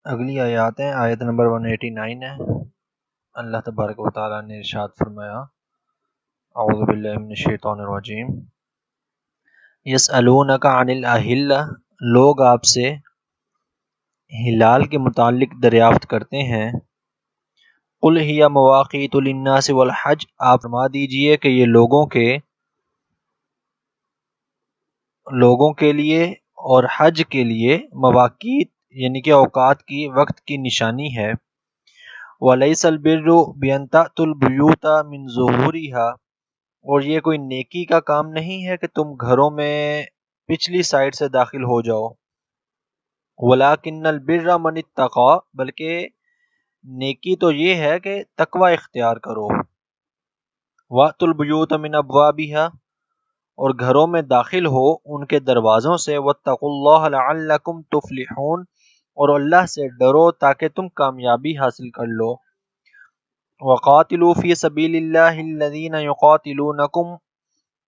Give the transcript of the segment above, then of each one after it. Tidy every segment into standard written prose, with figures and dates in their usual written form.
اگلی آیات ہیں، آیت نمبر 189 ہے۔ اللہ تبارک و تعالیٰ نے ارشاد فرمایا، اعوذ باللہ من الشیطان الرجیم، یسألونک عن الاہلہ، لوگ آپ سے ہلال کے متعلق دریافت کرتے ہیں۔ قل ہی مواقیت للناس والحج، آپ فرما دیجئے کہ یہ لوگوں کے لیے اور حج کے لیے مواقیت یعنی کہ اوقات کی، وقت کی نشانی ہے۔ وَلَيْسَ الْبِرُّ بِأَن تَأْتُوا الْبُيُوتَ مِن ظُهُورِهَا، اور یہ کوئی نیکی کا کام نہیں ہے کہ تم گھروں میں پچھلی سائڈ سے داخل ہو جاؤ۔ وَلَكِنَّ الْبِرَّ مَنِ اتَّقَى، بلکہ نیکی تو یہ ہے کہ تقوی اختیار کرو۔ وَأْتُوا الْبُيُوتَ مِنْ أَبْوَابِهَا، اور گھروں میں داخل ہو ان کے دروازوں سے۔ وَاتَّقُوا اللَّهَ لَعَلَّكُمْ تُفْلِحُونَ، اور اللہ سے ڈرو تاکہ تم کامیابی حاصل کر لو۔ وَقَاتِلُوا فِي سَبِيلِ اللَّهِ الَّذِينَ يُقَاتِلُونَكُمْ،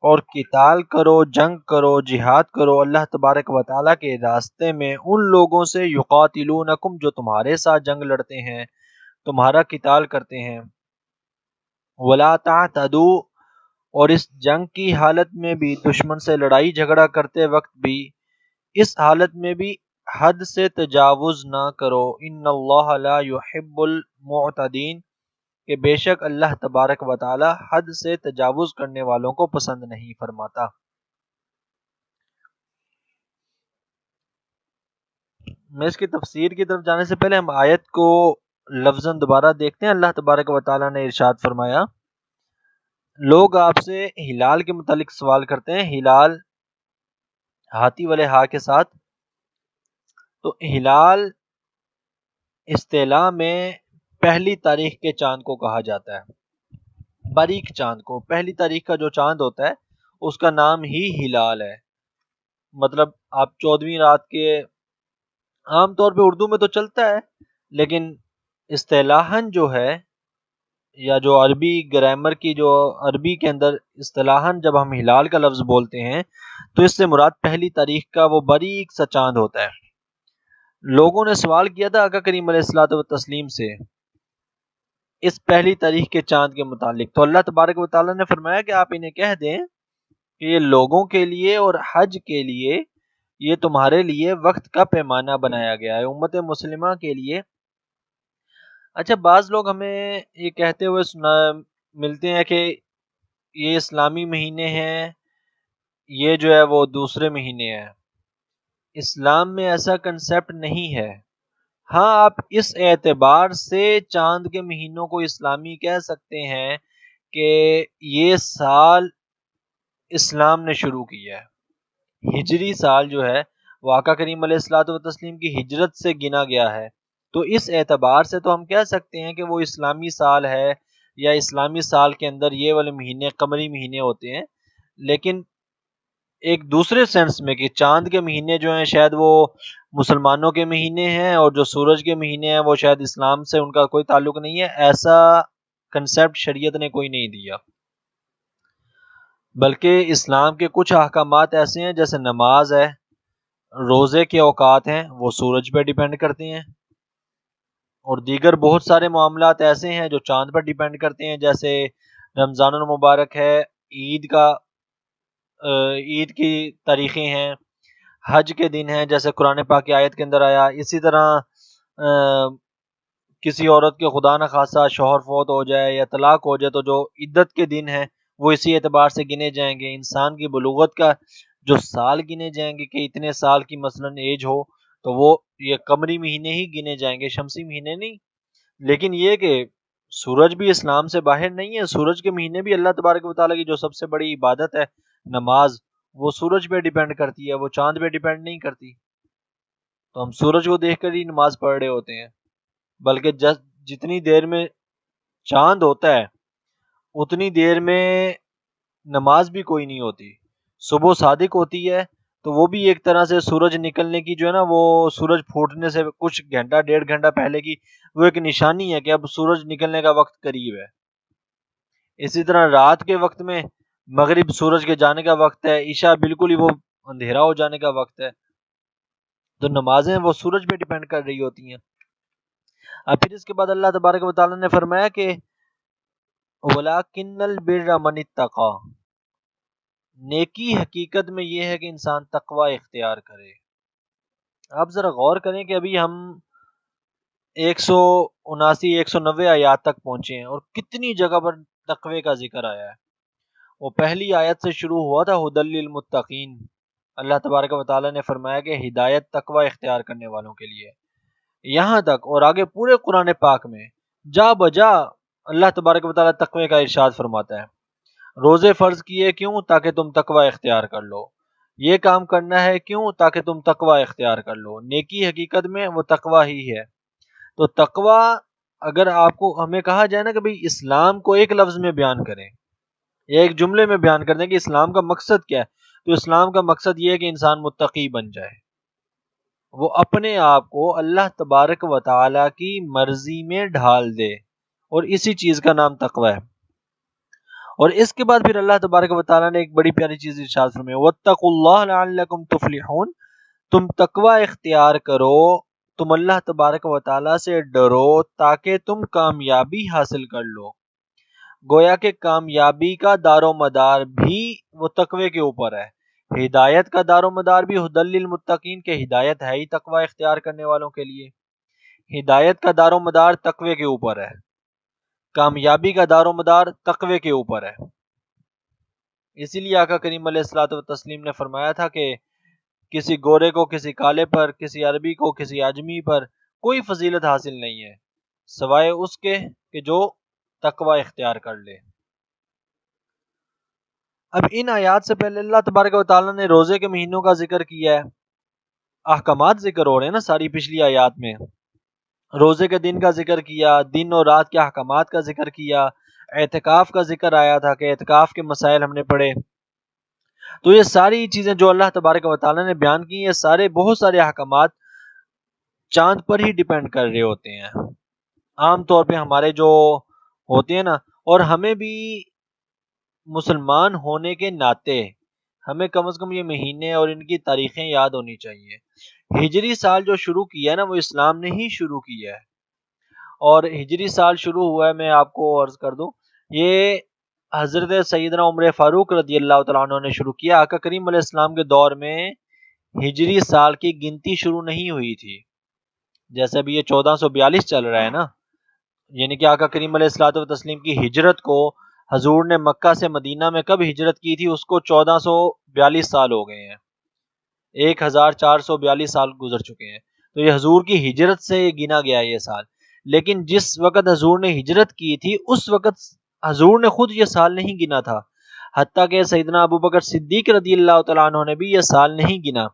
اور قتال کرو، جنگ کرو، جہاد کرو اللہ تبارک و تعالیٰ کے راستے میں ان لوگوں سے، یقاتلونکم، جو تمہارے ساتھ جنگ لڑتے ہیں، تمہارا قتال کرتے ہیں۔ وَلَا تَعْتَدُوا، اور اس جنگ کی حالت میں بھی، دشمن سے لڑائی جھگڑا کرتے وقت بھی، اس حالت میں بھی حد سے تجاوز نہ کرو۔ ان اللہ لا يحب المعتدین، کہ بے شک اللہ تبارک و تعالی حد سے تجاوز کرنے والوں کو پسند نہیں فرماتا۔ میں اس کی تفسیر کی طرف جانے سے پہلے ہم آیت کو لفظاً دوبارہ دیکھتے ہیں۔ اللہ تبارک و تعالی نے ارشاد فرمایا، لوگ آپ سے ہلال کے متعلق سوال کرتے ہیں، ہلال ہاتھی والے ہا کے ساتھ۔ تو ہلال اصطلاح میں پہلی تاریخ کے چاند کو کہا جاتا ہے، باریک چاند کو۔ پہلی تاریخ کا جو چاند ہوتا ہے اس کا نام ہی ہلال ہے۔ مطلب آپ 14ویں رات کے، عام طور پہ اردو میں تو چلتا ہے، لیکن اصطلاحاً جو ہے، یا جو عربی گرامر کی، جو عربی کے اندر اصطلاحاً جب ہم ہلال کا لفظ بولتے ہیں تو اس سے مراد پہلی تاریخ کا وہ باریک سا چاند ہوتا ہے۔ لوگوں نے سوال کیا تھا آقا کریم علیہ الصلوۃ والتسلیم سے اس پہلی تاریخ کے چاند کے متعلق، تو اللہ تبارک و تعالیٰ نے فرمایا کہ آپ انہیں کہہ دیں کہ یہ لوگوں کے لیے اور حج کے لیے، یہ تمہارے لیے وقت کا پیمانہ بنایا گیا ہے، امت مسلمہ کے لیے۔ اچھا، بعض لوگ ہمیں یہ کہتے ہوئے ملتے ہیں کہ یہ اسلامی مہینے ہیں، یہ جو ہے وہ دوسرے مہینے ہیں۔ اسلام میں ایسا کنسیپٹ نہیں ہے۔ ہاں، آپ اس اعتبار سے چاند کے مہینوں کو اسلامی کہہ سکتے ہیں کہ یہ سال اسلام نے شروع کیا ہے۔ ہجری سال جو ہے وہ آقا کریم علیہ الصلوۃ والتسلیم کی ہجرت سے گنا گیا ہے، تو اس اعتبار سے تو ہم کہہ سکتے ہیں کہ وہ اسلامی سال ہے، یا اسلامی سال کے اندر یہ والے مہینے قمری مہینے ہوتے ہیں۔ لیکن ایک دوسرے سینس میں کہ چاند کے مہینے جو ہیں شاید وہ مسلمانوں کے مہینے ہیں، اور جو سورج کے مہینے ہیں وہ شاید اسلام سے ان کا کوئی تعلق نہیں ہے، ایسا کنسیپٹ شریعت نے کوئی نہیں دیا۔ بلکہ اسلام کے کچھ احکامات ایسے ہیں، جیسے نماز ہے، روزے کے اوقات ہیں، وہ سورج پہ ڈیپینڈ کرتے ہیں، اور دیگر بہت سارے معاملات ایسے ہیں جو چاند پر ڈیپینڈ کرتے ہیں، جیسے رمضان المبارک ہے، عید کی تاریخیں ہیں، حج کے دن ہیں جیسے قرآن پاک کی آیت کے اندر آیا۔ اسی طرح کسی عورت کے خدا نخواستہ شوہر فوت ہو جائے یا طلاق ہو جائے تو جو عدت کے دن ہیں وہ اسی اعتبار سے گنے جائیں گے۔ انسان کی بلوغت کا جو سال گنے جائیں گے کہ اتنے سال کی مثلاً ایج ہو، تو وہ یہ قمری مہینے ہی گنے جائیں گے، شمسی مہینے نہیں۔ لیکن یہ کہ سورج بھی اسلام سے باہر نہیں ہے، سورج کے مہینے بھی اللہ تبارک و تعالیٰ کی جو سب سے بڑی عبادت ہے نماز، وہ سورج پہ ڈیپینڈ کرتی ہے، وہ چاند پہ ڈیپینڈ نہیں کرتی۔ تو ہم سورج کو دیکھ کر ہی نماز پڑھ رہے ہوتے ہیں، بلکہ جتنی دیر میں چاند ہوتا ہے اتنی دیر میں نماز بھی کوئی نہیں ہوتی۔ صبح صادق ہوتی ہے تو وہ بھی ایک طرح سے سورج نکلنے کی جو ہے نا، وہ سورج پھوٹنے سے کچھ گھنٹہ ڈیڑھ گھنٹہ پہلے کی وہ ایک نشانی ہے کہ اب سورج نکلنے کا وقت قریب ہے۔ اسی طرح رات کے وقت میں مغرب سورج کے جانے کا وقت ہے، عشاء بالکل ہی وہ اندھیرا ہو جانے کا وقت ہے۔ تو نمازیں وہ سورج پہ ڈیپینڈ کر رہی ہوتی ہیں۔ اب پھر اس کے بعد اللہ تبارک و تعالیٰ نے فرمایا کہ وَلَٰكِنَّ الْبِرَّ مَنِ اتَّقَىٰ، نیکی حقیقت میں یہ ہے کہ انسان تقوی اختیار کرے۔ آپ ذرا غور کریں کہ ابھی ہم 179 190 آیات تک پہنچے ہیں اور کتنی جگہ پر تقوی کا ذکر آیا ہے۔ وہ پہلی آیت سے شروع ہوا تھا ھدی للمتقین، اللہ تبارک و تعالیٰ نے فرمایا کہ ہدایت تقوی اختیار کرنے والوں کے لیے، یہاں تک اور آگے پورے قرآن پاک میں جا بجا اللہ تبارک و تعالیٰ تقوی کا ارشاد فرماتا ہے۔ روزے فرض کیے کیوں؟ تاکہ تم تقوی اختیار کر لو۔ یہ کام کرنا ہے کیوں؟ تاکہ تم تقوی اختیار کر لو۔ نیکی حقیقت میں وہ تقوی ہی ہے۔ تو تقوی اگر آپ کو ہمیں کہا جائے نا کہ بھئی اسلام کو ایک لفظ میں بیان کریں یا ایک جملے میں بیان کر دیں کہ اسلام کا مقصد کیا ہے، تو اسلام کا مقصد یہ ہے کہ انسان متقی بن جائے، وہ اپنے آپ کو اللہ تبارک و تعالی کی مرضی میں ڈھال دے، اور اسی چیز کا نام تقوی ہے۔ اور اس کے بعد پھر اللہ تبارک و تعالیٰ نے ایک بڑی پیاری چیز ارشاد فرمائی، وَاتَّقُوا اللَّهَ لَعَلَّكُمْ تُفْلِحُونَ، تم تقوی اختیار کرو، تم اللہ تبارک و تعالیٰ سے ڈرو تاکہ تم کامیابی حاصل کر لو۔ گویا کہ کامیابی کا دار و مدار بھی وہ تقوی کے اوپر ہے، ہدایت کا دار و مدار بھی ھدی للمتقین، کہ ہدایت ہے ہی تقوی اختیار کرنے والوں کے لیے، ہدایت کا دار و مدار تقوی کے اوپر ہے، کامیابی کا دار و مدار تقوی کے اوپر ہے۔ اسی لیے آقا کریم علیہ الصلوۃ والتسلیم نے فرمایا تھا کہ کسی گورے کو کسی کالے پر، کسی عربی کو کسی عجمی پر کوئی فضیلت حاصل نہیں ہے سوائے اس کے کہ جو تقوی اختیار کر لے۔ اب ان آیات سے پہلے اللہ تبارک و تعالیٰ نے روزے کے مہینوں کا ذکر کیا ہے، احکامات ذکر ہو رہے ہیں نا ساری پچھلی آیات میں، روزے کے دن کا ذکر کیا، دن اور رات کے احکامات کا ذکر کیا، اعتکاف کا ذکر آیا تھا کہ اعتکاف کے مسائل ہم نے پڑھے۔ تو یہ ساری چیزیں جو اللہ تبارک و تعالیٰ نے بیان کی، یہ سارے بہت سارے احکامات چاند پر ہی ڈیپینڈ کر رہے ہوتے ہیں عام طور پہ ہمارے جو ہوتے ہیں نا، اور ہمیں بھی مسلمان ہونے کے ناطے ہمیں کم از کم یہ مہینے اور ان کی تاریخیں یاد ہونی چاہیے۔ ہجری سال جو شروع کیا ہے نا، وہ اسلام نے ہی شروع کیا ہے، اور ہجری سال شروع ہوا ہے، میں آپ کو عرض کر دوں، یہ حضرت سیدنا عمر فاروق رضی اللہ تعالیٰ عنہ نے شروع کیا۔ آقا کریم علیہ السلام کے دور میں ہجری سال کی گنتی شروع نہیں ہوئی تھی، جیسے ابھی یہ 1442 چل رہا ہے نا، یعنی کہ آقا کریم علیہ الصلوۃ والتسلیم کی ہجرت کو حضور نے مکہ سے مدینہ میں کب ہجرت کی تھی، اس کو 1442 سال ہو گئے ہیں، 1442 سال گزر چکے ہیں، تو یہ حضور کی ہجرت سے گنا گیا یہ سال۔ لیکن جس وقت حضور نے ہجرت کی تھی اس وقت حضور نے خود یہ سال نہیں گنا تھا، حتیٰ کہ سیدنا ابو بکر صدیق رضی اللہ تعالیٰ عنہ نے بھی یہ سال نہیں گنا۔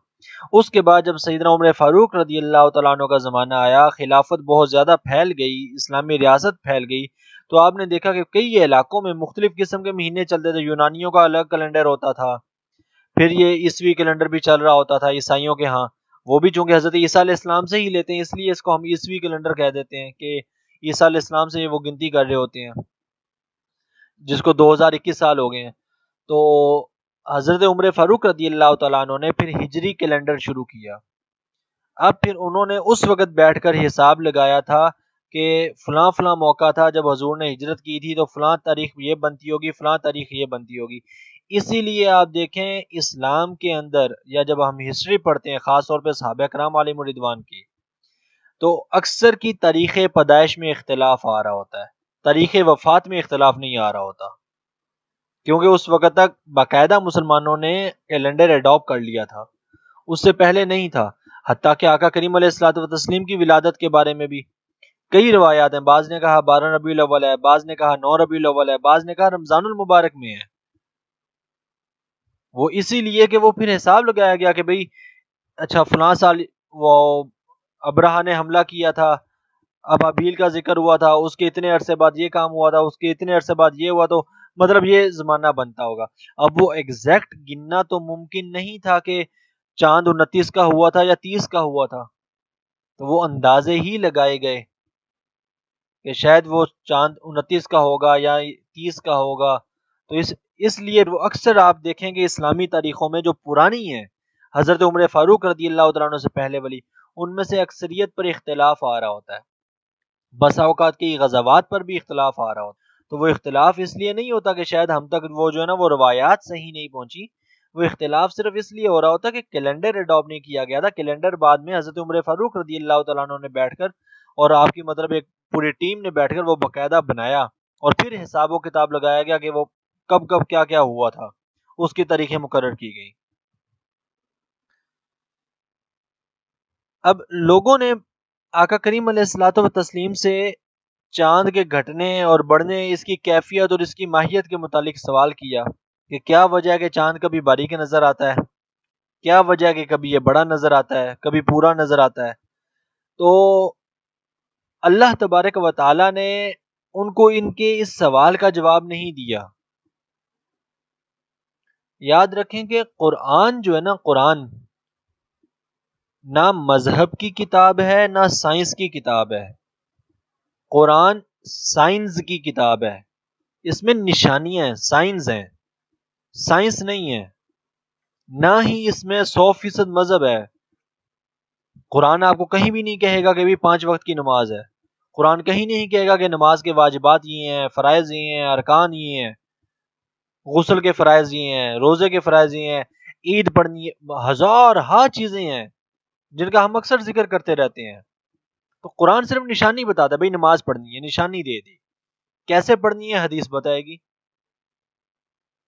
اس کے بعد جب سیدنا عمر فاروق رضی اللہ تعالیٰ عنہ کا زمانہ آیا، خلافت بہت زیادہ پھیل گئی، اسلامی ریاست پھیل گئی، تو آپ نے دیکھا کہ کئی علاقوں میں مختلف قسم کے مہینے چلتے تھے، یونانیوں کا الگ کیلنڈر ہوتا تھا، پھر یہ عیسوی کیلنڈر بھی چل رہا ہوتا تھا عیسائیوں کے ہاں، وہ بھی چونکہ حضرت عیسیٰ علیہ السلام سے ہی لیتے ہیں اس لیے اس کو ہم عیسوی کیلنڈر کہہ دیتے ہیں کہ عیسیٰ علیہ السلام سے وہ گنتی کر رہے ہوتے ہیں، جس کو 2021 سال ہو گئے ہیں۔ تو حضرت عمر فاروق رضی اللہ تعالیٰ عنہ نے پھر ہجری کیلنڈر شروع کیا۔ اب پھر انہوں نے اس وقت بیٹھ کر حساب لگایا تھا کہ فلاں فلاں موقع تھا جب حضور نے ہجرت کی تھی، تو فلاں تاریخ یہ بنتی ہوگی، فلاں تاریخ یہ بنتی ہوگی۔ اسی لیے آپ دیکھیں اسلام کے اندر یا جب ہم ہسٹری پڑھتے ہیں، خاص طور پہ صحابہ کرام علیہم رضوان کی، تو اکثر کی تاریخ پیدائش میں اختلاف آ رہا ہوتا ہے، تاریخ وفات میں اختلاف نہیں آ رہا ہوتا، کیونکہ اس وقت تک باقاعدہ مسلمانوں نے کیلنڈر اڈاپٹ کر لیا تھا، اس سے پہلے نہیں تھا۔ حتیٰ کہ آقا کریم علیہ الصلوۃ والتسلیم کی ولادت کے بارے میں بھی کئی روایات ہیں، بعض نے کہا 12 ربیع الاول ہے، بعض نے کہا 9 ربیع الاول ہے، بعض نے کہا رمضان المبارک میں ہے۔ وہ اسی لیے کہ وہ پھر حساب لگایا گیا کہ بھئی اچھا فلاں سال وہ ابرہہ نے حملہ کیا تھا، ابابیل کا ذکر ہوا تھا، اس کے اتنے عرصے بعد یہ کام ہوا تھا، اس کے اتنے عرصے بعد یہ ہوا، تو مطلب یہ زمانہ بنتا ہوگا۔ اب وہ ایگزیکٹ گننا تو ممکن نہیں تھا کہ چاند 29 کا ہوا تھا یا 30 کا ہوا تھا، تو وہ اندازے ہی لگائے گئے کہ شاید وہ چاند 29 کا ہوگا یا 30 کا ہوگا۔ تو اس لیے وہ اکثر آپ دیکھیں گے اسلامی تاریخوں میں جو پرانی ہیں، حضرت عمر فاروق رضی اللہ تعالیٰ عنہ سے پہلے والی، ان میں سے اکثریت پر اختلاف آ رہا ہوتا ہے۔ بسا اوقات کی غزوات پر بھی اختلاف آ رہا ہوتا، تو وہ اختلاف اس لیے نہیں ہوتا کہ شاید ہم تک وہ جو ہے نا وہ روایات صحیح نہیں پہنچی، وہ اختلاف صرف اس لیے ہو رہا ہوتا کہ کیلنڈر اڈاپٹ نہیں کیا گیا تھا. کیلنڈر بعد میں حضرت عمر فاروق رضی اللہ تعالیٰ عنہ نے بیٹھ کر، اور آپ کی مطلب ایک پوری ٹیم نے بیٹھ کر وہ باقاعدہ بنایا، اور پھر حساب و کتاب لگایا گیا کہ وہ کب کب کیا کیا ہوا تھا، اس کی تاریخیں مقرر کی گئی. اب لوگوں نے آقا کریم علیہ الصلوۃ والتسلیم سے چاند کے گھٹنے اور بڑھنے، اس کی کیفیت اور اس کی ماہیت کے متعلق سوال کیا کہ کیا وجہ ہے کہ چاند کبھی باریک نظر آتا ہے، کیا وجہ ہے کہ کبھی یہ بڑا نظر آتا ہے، کبھی پورا نظر آتا ہے. تو اللہ تبارک و تعالی نے ان کو ان کے اس سوال کا جواب نہیں دیا. یاد رکھیں کہ قرآن جو ہے نا، قرآن نہ مذہب کی کتاب ہے نہ سائنس کی کتاب ہے. قرآن سائنس کی کتاب ہے، اس میں نشانیاں ہیں، سائنس ہیں، سائنس نہیں ہے. نہ ہی اس میں 100% مذہب ہے. قرآن آپ کو کہیں بھی نہیں کہے گا کہ بھی 5 وقت کی نماز ہے. قرآن کہیں نہیں کہے گا کہ نماز کے واجبات یہ ہیں، فرائض یہ ہیں، ارکان یہ ہیں، غسل کے فرائض یہ ہیں، روزے کے فرائض یہ ہیں، عید پڑھنی ہے، ہزار ہا چیزیں ہیں جن کا ہم اکثر ذکر کرتے رہتے ہیں. تو قرآن صرف نشانی بتاتا ہے، بھائی نماز پڑھنی ہے، نشانی دے دی. کیسے پڑھنی ہے حدیث بتائے گی.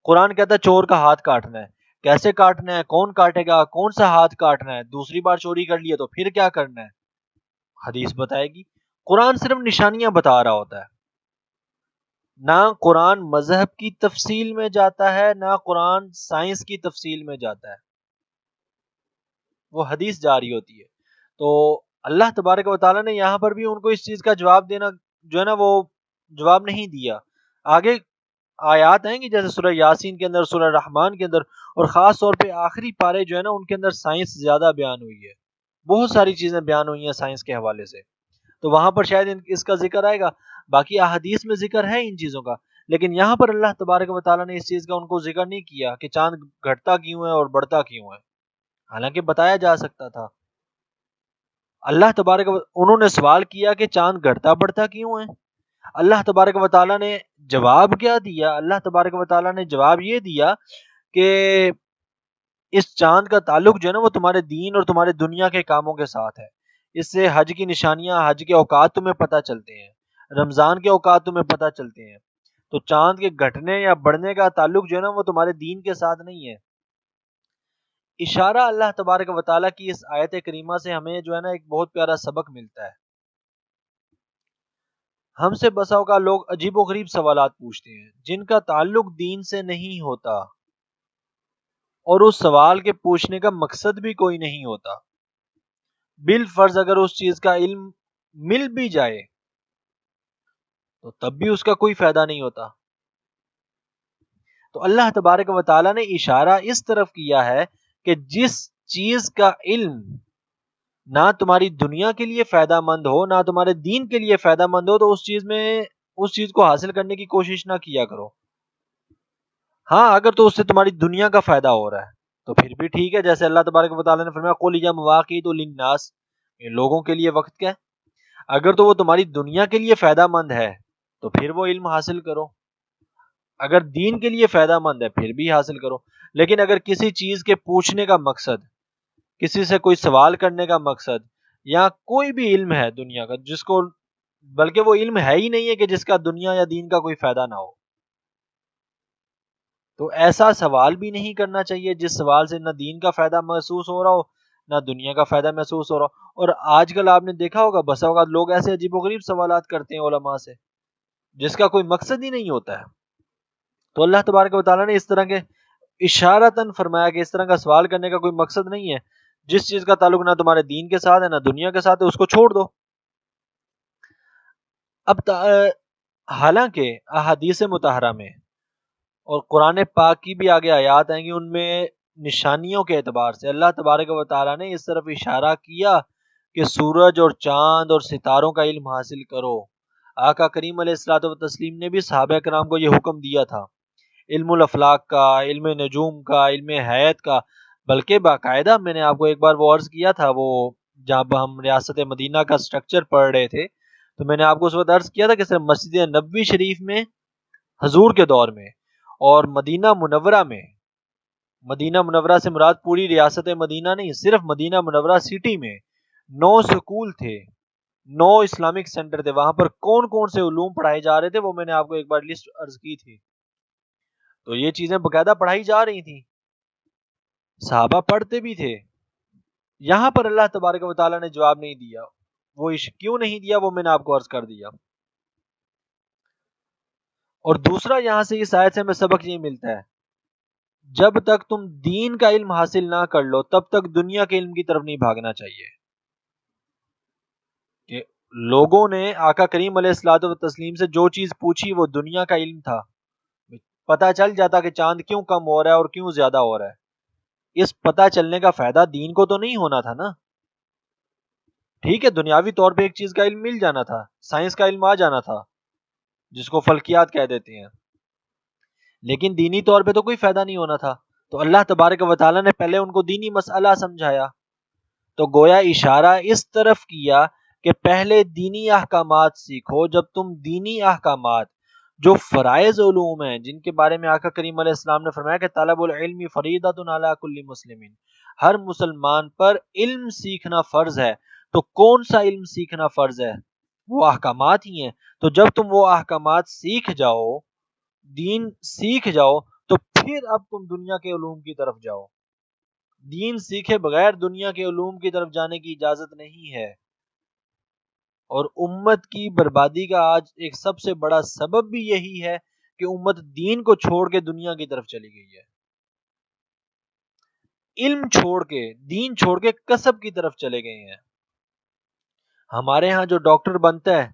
قرآن کہتا ہے چور کا ہاتھ کاٹنا ہے، کیسے کاٹنا ہے، کون کاٹے گا، کون سا ہاتھ کاٹنا ہے، دوسری بار چوری کر لیے تو پھر کیا کرنا ہے، حدیث بتائے گی. قرآن صرف نشانیاں بتا رہا ہوتا ہے. نہ قرآن مذہب کی تفصیل میں جاتا ہے، نہ قرآن سائنس کی تفصیل میں جاتا ہے، وہ حدیث جاری ہوتی ہے. تو اللہ تبارک و تعالیٰ نے یہاں پر بھی ان کو اس چیز کا جواب دینا جو ہے نا وہ جواب نہیں دیا. آگے آیات آئیں گی جیسے سورہ یاسین کے اندر، سورہ رحمان کے اندر، اور خاص طور پہ آخری پارے جو ہے نا ان کے اندر سائنس زیادہ بیان ہوئی ہے، بہت ساری چیزیں بیان ہوئی ہیں سائنس کے حوالے سے. تو وہاں پر شاید اس کا ذکر آئے گا. باقی احادیث میں ذکر ہے ان چیزوں کا، لیکن یہاں پر اللہ تبارک و تعالیٰ نے اس چیز کا ان کو ذکر نہیں کیا کہ چاند گھٹتا کیوں ہے اور بڑھتا کیوں ہے، حالانکہ بتایا جا سکتا تھا. اللہ تبارک انہوں نے سوال کیا کہ چاند گھٹتا بڑھتا کیوں ہے. اللہ تبارک و تعالیٰ نے جواب کیا دیا. اللہ تبارک و تعالیٰ نے جواب یہ دیا کہ اس چاند کا تعلق جو ہے نا وہ تمہارے دین اور تمہارے دنیا کے کاموں کے ساتھ ہے. اس سے حج کی نشانیاں، حج کے اوقات تمہیں پتہ چلتے ہیں، رمضان کے اوقات تمہیں پتہ چلتے ہیں. تو چاند کے گھٹنے یا بڑھنے کا تعلق جو ہے نا وہ تمہارے دین کے ساتھ نہیں ہے. اشارہ اللہ تبارک و تعالیٰ کی اس آیت کریمہ سے ہمیں جو ہے نا ایک بہت پیارا سبق ملتا ہے. ہم سے بسا اوقات لوگ عجیب و غریب سوالات پوچھتے ہیں جن کا تعلق دین سے نہیں ہوتا، اور اس سوال کے پوچھنے کا مقصد بھی کوئی نہیں ہوتا. بالفرض اگر اس چیز کا علم مل بھی جائے تو تب بھی اس کا کوئی فائدہ نہیں ہوتا. تو اللہ تبارک و تعالیٰ نے اشارہ اس طرف کیا ہے کہ جس چیز کا علم نہ تمہاری دنیا کے لیے فائدہ مند ہو نہ تمہارے دین کے لیے فائدہ مند ہو، تو اس چیز کو حاصل کرنے کی کوشش نہ کیا کرو. ہاں اگر تو اس سے تمہاری دنیا کا فائدہ ہو رہا ہے تو پھر بھی ٹھیک ہے، جیسے اللہ تبارک و تعالیٰ نے فرمایا قل یا مواقیت للناس، لوگوں کے لیے وقت کیا ہے. اگر تو وہ تمہاری دنیا کے لیے فائدہ مند ہے تو پھر وہ علم حاصل کرو، اگر دین کے لیے فائدہ مند ہے پھر بھی حاصل کرو. لیکن اگر کسی چیز کے پوچھنے کا مقصد، کسی سے کوئی سوال کرنے کا مقصد، یا کوئی بھی علم ہے دنیا کا جس کو، بلکہ وہ علم ہے ہی نہیں ہے کہ جس کا دنیا یا دین کا کوئی فائدہ نہ ہو، تو ایسا سوال بھی نہیں کرنا چاہیے جس سوال سے نہ دین کا فائدہ محسوس ہو رہا ہو نہ دنیا کا فائدہ محسوس ہو رہا ہو. اور آج کل آپ نے دیکھا ہوگا بسا اوقات لوگ ایسے عجیب و غریب سوالات کرتے ہیں علماء سے جس کا کوئی مقصد ہی نہیں ہوتا ہے. تو اللہ تبارک و تعالیٰ نے اس طرح کے اشارتاً فرمایا کہ اس طرح کا سوال کرنے کا کوئی مقصد نہیں ہے. جس چیز کا تعلق نہ تمہارے دین کے ساتھ ہے نہ دنیا کے ساتھ ہے اس کو چھوڑ دو. اب حالانکہ احادیث مطہرہ میں اور قرآن پاک کی بھی آگے آیات آئیں گی، ان میں نشانیوں کے اعتبار سے اللہ تبارک و تعالیٰ نے اس طرف اشارہ کیا کہ سورج اور چاند اور ستاروں کا علم حاصل کرو. آقا کریم علیہ الصلوۃ والتسلیم نے بھی صحابہ کرام کو یہ حکم دیا تھا، علم الافلاق کا، علم نجوم کا، علم حیات کا. بلکہ باقاعدہ میں نے آپ کو ایک بار وہ عرض کیا تھا، وہ جب ہم ریاست مدینہ کا سٹرکچر پڑھ رہے تھے تو میں نے آپ کو اس وقت عرض کیا تھا کہ صرف مسجد نبوی شریف میں حضور کے دور میں اور مدینہ منورہ میں، مدینہ منورہ سے مراد پوری ریاست مدینہ نہیں، صرف مدینہ منورہ سٹی میں 9 سکول تھے، 9 اسلامک سینٹر تھے. وہاں پر کون کون سے علوم پڑھائے جا رہے تھے وہ میں نے آپ کو ایک بار لسٹ عرض کی تھی. تو یہ چیزیں باقاعدہ پڑھائی جا رہی تھیں، صحابہ پڑھتے بھی تھے. یہاں پر اللہ تبارک و تعالیٰ نے جواب نہیں دیا. وہ کیوں نہیں دیا وہ میں نے آپ کو عرض کر دیا. اور دوسرا یہاں سے اس آیت سے ہمیں سبق یہ ملتا ہے، جب تک تم دین کا علم حاصل نہ کر لو تب تک دنیا کے علم کی طرف نہیں بھاگنا چاہیے. کہ لوگوں نے آقا کریم علیہ الصلوۃ والتسلیم سے جو چیز پوچھی وہ دنیا کا علم تھا. پتہ چل جاتا کہ چاند کیوں کم ہو رہا ہے اور کیوں زیادہ ہو رہا ہے. اس پتہ چلنے کا فائدہ دین کو تو نہیں ہونا تھا نا. ٹھیک ہے دنیاوی طور پہ ایک چیز کا علم مل جانا تھا، سائنس کا علم آ جانا تھا جس کو فلکیات کہہ دیتے ہیں، لیکن دینی طور پہ تو کوئی فائدہ نہیں ہونا تھا. تو اللہ تبارک و تعالیٰ نے پہلے ان کو دینی مسئلہ سمجھایا. تو گویا اشارہ اس طرف کیا کہ پہلے دینی احکامات سیکھو. جب تم دینی احکامات جو فرائض علوم ہیں جن کے بارے میں آقا کریم علیہ السلام نے فرمایا کہ طلب العلم فریضۃ علی کل مسلم، ہر مسلمان پر علم سیکھنا فرض ہے. تو کون سا علم سیکھنا فرض ہے؟ وہ احکامات ہی ہیں. تو جب تم وہ احکامات سیکھ جاؤ، دین سیکھ جاؤ، تو پھر اب تم دنیا کے علوم کی طرف جاؤ. دین سیکھے بغیر دنیا کے علوم کی طرف جانے کی اجازت نہیں ہے. اور امت کی بربادی کا آج ایک سب سے بڑا سبب بھی یہی ہے کہ امت دین کو چھوڑ کے دنیا کی طرف چلی گئی ہے. علم چھوڑ کے، دین چھوڑ کے کسب کی طرف چلے گئے ہیں. ہمارے ہاں جو ڈاکٹر بنتا ہے